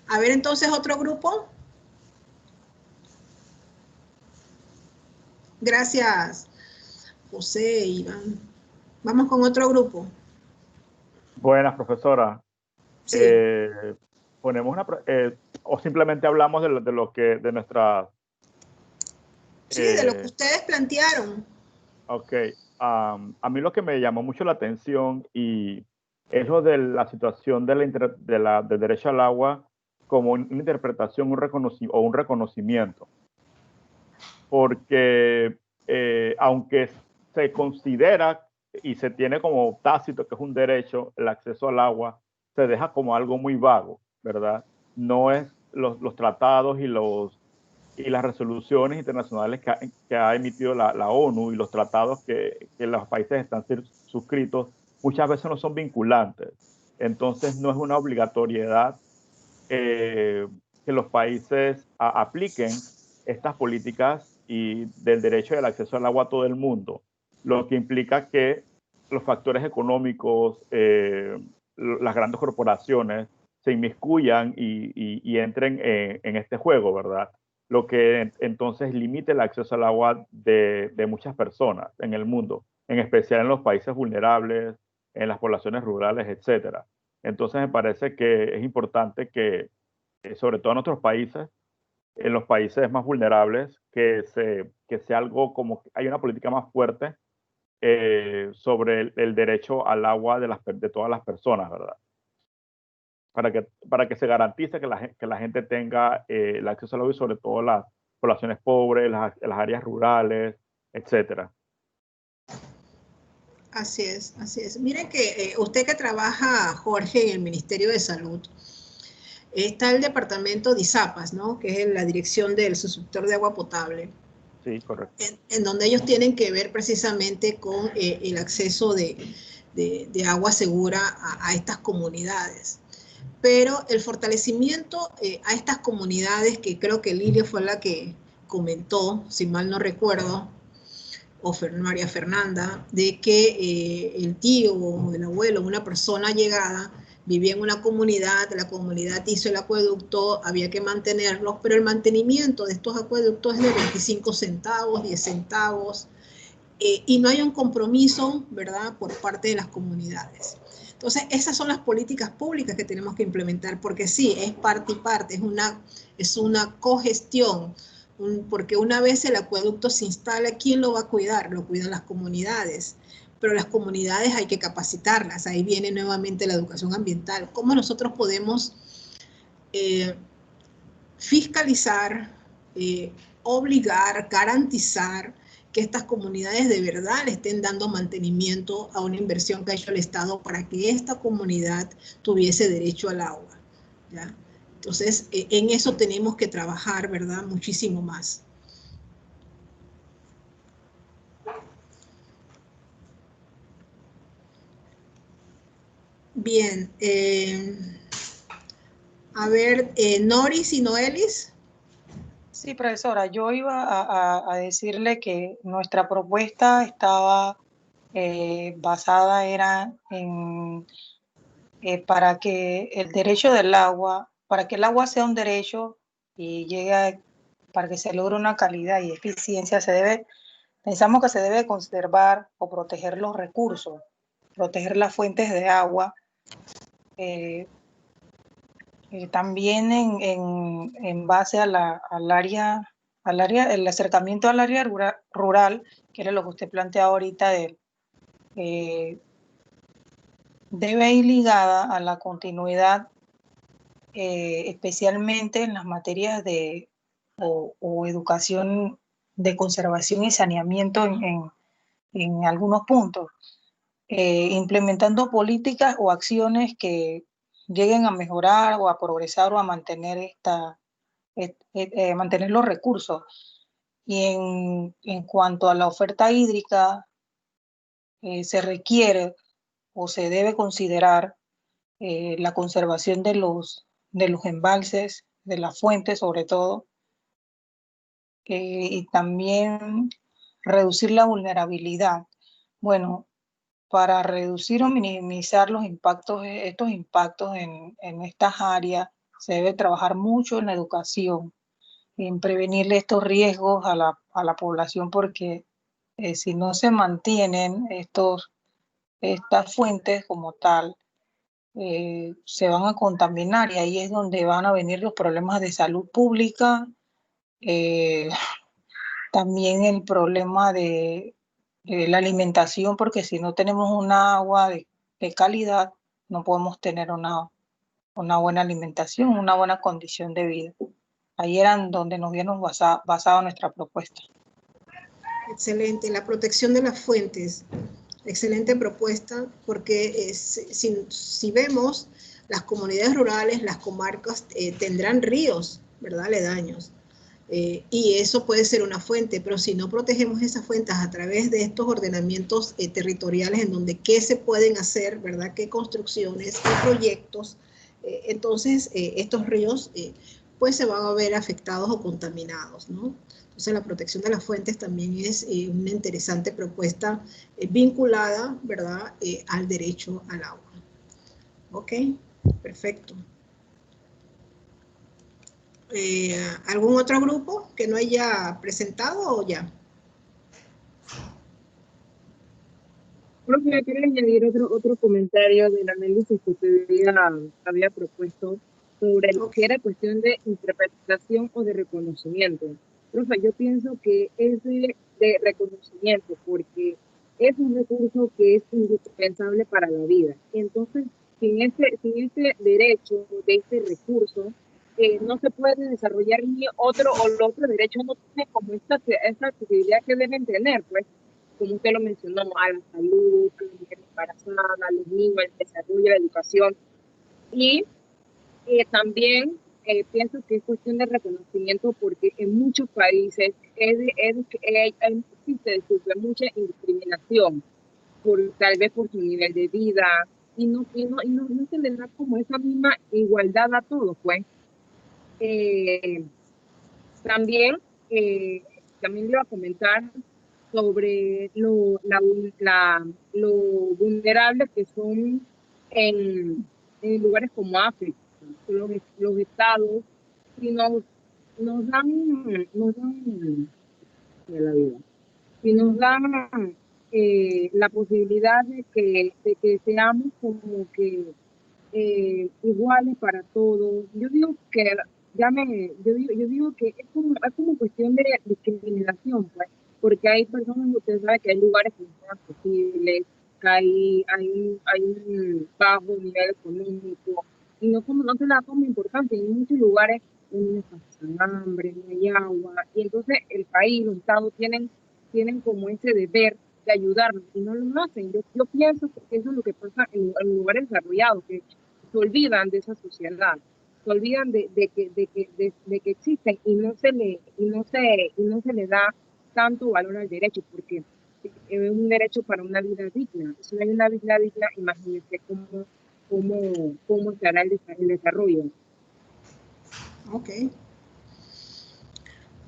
A ver, entonces, otro grupo. Gracias, José, Iván. Vamos con otro grupo. Buenas, profesora. Sí. Ponemos o simplemente hablamos de nuestra... Sí, de lo que ustedes plantearon. Ok. A mí lo que me llamó mucho la atención y es lo de la situación del derecho al agua como una interpretación o un reconocimiento. Porque aunque se considera y se tiene como tácito que es un derecho, el acceso al agua se deja como algo muy vago, ¿verdad? No es los tratados y y las resoluciones internacionales que ha emitido la ONU y los tratados que los países están suscritos muchas veces no son vinculantes. Entonces no es una obligatoriedad que los países apliquen estas políticas y del derecho del acceso al agua a todo el mundo, lo que implica que los factores económicos, las grandes corporaciones se inmiscuyan y entren en este juego, ¿verdad? Lo que entonces limite el acceso al agua de muchas personas en el mundo, en especial en los países vulnerables, en las poblaciones rurales, etcétera. Entonces me parece que es importante que, sobre todo en otros países, en los países más vulnerables, que sea algo como que hay una política más fuerte sobre el derecho al agua de todas las personas, ¿verdad? Para que se garantice que la gente tenga el acceso al agua y sobre todo las poblaciones pobres, las áreas rurales, etcétera. Así es, así es. Miren que usted que trabaja, Jorge, en el Ministerio de Salud, está el departamento de ISAPAS, ¿no? Que es la Dirección del Subsector de Agua Potable. Sí, correcto. En donde ellos tienen que ver precisamente con el acceso de agua segura a estas comunidades. Pero el fortalecimiento a estas comunidades, que creo que Lilia fue la que comentó, si mal no recuerdo, o María Fernanda, de que el tío o el abuelo, una persona llegada, vivía en una comunidad, la comunidad hizo el acueducto, había que mantenerlos, pero el mantenimiento de estos acueductos es de 25 centavos, 10 centavos, y no hay un compromiso, ¿verdad?, por parte de las comunidades. Entonces, esas son las políticas públicas que tenemos que implementar, porque sí, es parte y parte, es una cogestión, porque una vez el acueducto se instala, ¿quién lo va a cuidar? Lo cuidan las comunidades, pero las comunidades hay que capacitarlas, ahí viene nuevamente la educación ambiental. ¿Cómo nosotros podemos fiscalizar, obligar, garantizar que estas comunidades de verdad le estén dando mantenimiento a una inversión que ha hecho el Estado para que esta comunidad tuviese derecho al agua, ¿ya? Entonces, en eso tenemos que trabajar, ¿verdad? Muchísimo más. Bien. A ver, Noris y Noelis. Sí, profesora, yo iba a decirle que nuestra propuesta estaba basada en para que el derecho del agua, para que el agua sea un derecho y para que se logre una calidad y eficiencia, pensamos que se debe conservar o proteger los recursos, proteger las fuentes de agua, también en base al área, el acercamiento al área rural, que era lo que usted plantea ahorita, debe ir ligada a la continuidad, especialmente en las materias o educación de conservación y saneamiento en algunos puntos, implementando políticas o acciones que lleguen a mejorar o a progresar o a mantener mantener los recursos. Y en cuanto a la oferta hídrica, se requiere o se debe considerar la conservación de los embalses, de las fuentes sobre todo, y también reducir la vulnerabilidad. Bueno, para reducir o minimizar estos impactos en estas áreas, se debe trabajar mucho en la educación, en prevenirle estos riesgos a la población, porque si no se mantienen estas fuentes como tal, se van a contaminar y ahí es donde van a venir los problemas de salud pública, también el problema de la alimentación, porque si no tenemos un agua de calidad, no podemos tener una buena alimentación, una buena condición de vida. Ahí eran donde nos habíamos basado nuestra propuesta. Excelente, la protección de las fuentes. Excelente propuesta, porque si vemos, las comunidades rurales, las comarcas tendrán ríos, ¿verdad?, aledaños. Y eso puede ser una fuente, pero si no protegemos esas fuentes a través de estos ordenamientos territoriales en donde qué se pueden hacer, ¿verdad? Qué construcciones, qué proyectos, entonces estos ríos pues se van a ver afectados o contaminados, ¿no? Entonces la protección de las fuentes también es una interesante propuesta vinculada, ¿verdad? Al derecho al agua. Ok, perfecto. ¿Algún otro grupo que no haya presentado o ya? Profe, yo quiero añadir otro comentario del análisis que usted había propuesto sobre lo que era cuestión de interpretación o de reconocimiento. Profe, yo pienso que es de reconocimiento porque es un recurso que es indispensable para la vida. Entonces, sin este derecho de este recurso, no se puede desarrollar ni otro o el otro derecho no tiene como esta accesibilidad que deben tener, pues, como usted lo mencionó, a la salud, a la mujer embarazada, a los niños, al desarrollo, a la educación. Y también pienso que es cuestión de reconocimiento porque en muchos países existe mucha discriminación, tal vez por su nivel de vida, y no se le da como esa misma igualdad a todos, pues. También le iba a comentar sobre lo vulnerables que son en lugares como África. Los estados si nos dan la vida, si nos dan la posibilidad de que seamos como que iguales para todos. Yo digo que yo digo que es como cuestión de discriminación, pues, porque hay personas, usted sabe que hay lugares que no son accesibles, que hay un bajo nivel económico, y no se le da como importante. En muchos lugares los niños pasan hambre, no hay agua, y entonces el país, los estados tienen como ese deber de ayudarnos, y no lo hacen. Yo pienso que eso es lo que pasa en lugares desarrollados, que se olvidan de esa sociedad, se olvidan de que existen y no se le da tanto valor al derecho, porque es un derecho para una vida digna. Si no hay una vida digna, imagínense cómo estará el desarrollo. Ok.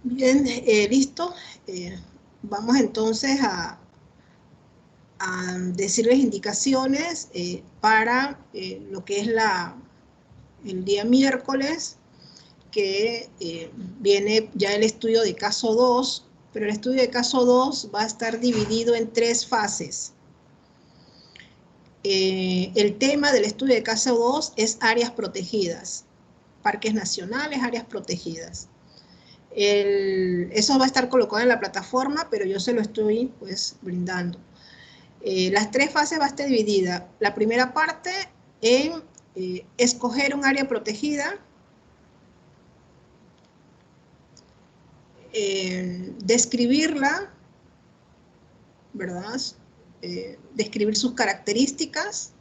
Bien, listo. Vamos entonces a decirles indicaciones para lo que es el día miércoles, que viene ya el estudio de caso 2, pero el estudio de caso 2 va a estar dividido en 3 fases. El tema del estudio de caso 2 es áreas protegidas, parques nacionales, áreas protegidas. Eso va a estar colocado en la plataforma, pero yo se lo estoy pues brindando. Las 3 fases va a estar dividida. La primera parte en escoger un área protegida, describirla, ¿verdad? Describir sus características,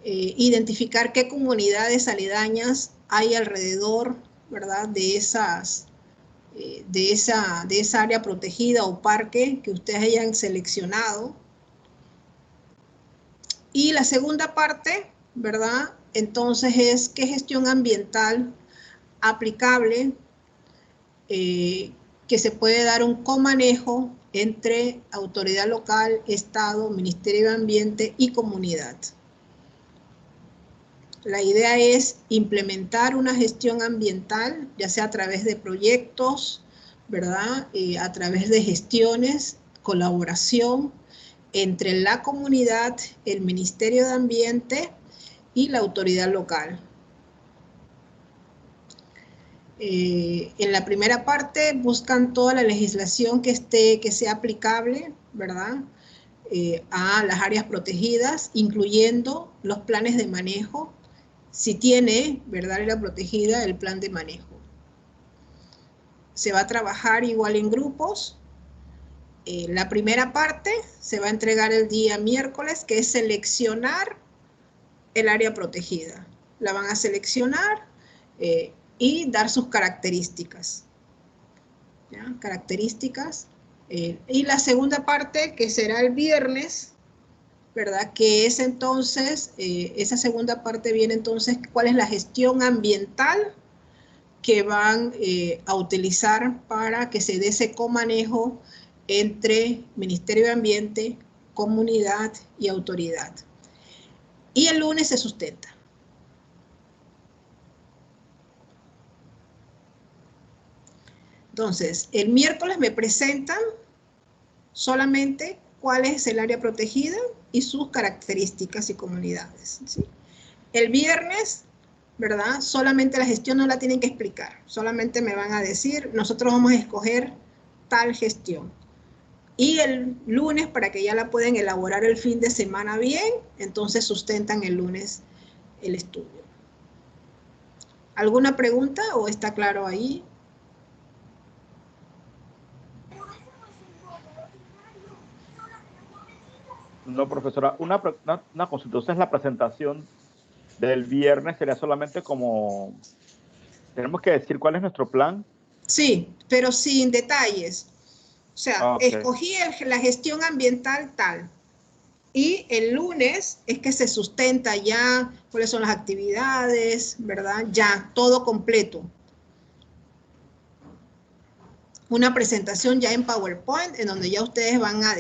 identificar qué comunidades aledañas hay alrededor, ¿verdad? De esa área protegida o parque que ustedes hayan seleccionado. Y la segunda parte, ¿verdad? Entonces es qué gestión ambiental aplicable que se puede dar un comanejo entre autoridad local, Estado, Ministerio de Ambiente y comunidad. La idea es implementar una gestión ambiental, ya sea a través de proyectos, ¿verdad? A través de gestiones, colaboración entre la comunidad, el Ministerio de Ambiente y la autoridad local. En la primera parte buscan toda la legislación que sea aplicable, ¿verdad? A las áreas protegidas, incluyendo los planes de manejo, si tiene, ¿verdad?, área protegida, el plan de manejo. Se va a trabajar igual en grupos. La primera parte se va a entregar el día miércoles, que es seleccionar el área protegida. La van a seleccionar y dar sus características. ¿ya? Características. Y la segunda parte, que será el viernes, ¿verdad? Que es entonces, esa segunda parte viene entonces, ¿cuál es la gestión ambiental que van a utilizar para que se dé ese comanejo entre Ministerio de Ambiente, comunidad y autoridad? Y el lunes se sustenta. Entonces, el miércoles me presentan solamente cuál es el área protegida y sus características y comunidades, ¿sí? El viernes, ¿verdad? Solamente la gestión no la tienen que explicar, solamente me van a decir, nosotros vamos a escoger tal gestión. Y el lunes, para que ya la pueden elaborar el fin de semana bien, entonces sustentan el lunes el estudio. ¿Alguna pregunta o está claro ahí? No, profesora, una consulta. Entonces, la presentación del viernes sería solamente como, tenemos que decir cuál es nuestro plan. Sí, pero sin detalles. O sea, Okay. Escogí la gestión ambiental tal. Y el lunes es que se sustenta ya cuáles son las actividades, ¿verdad? Ya, todo completo. Una presentación ya en PowerPoint en donde ya ustedes van a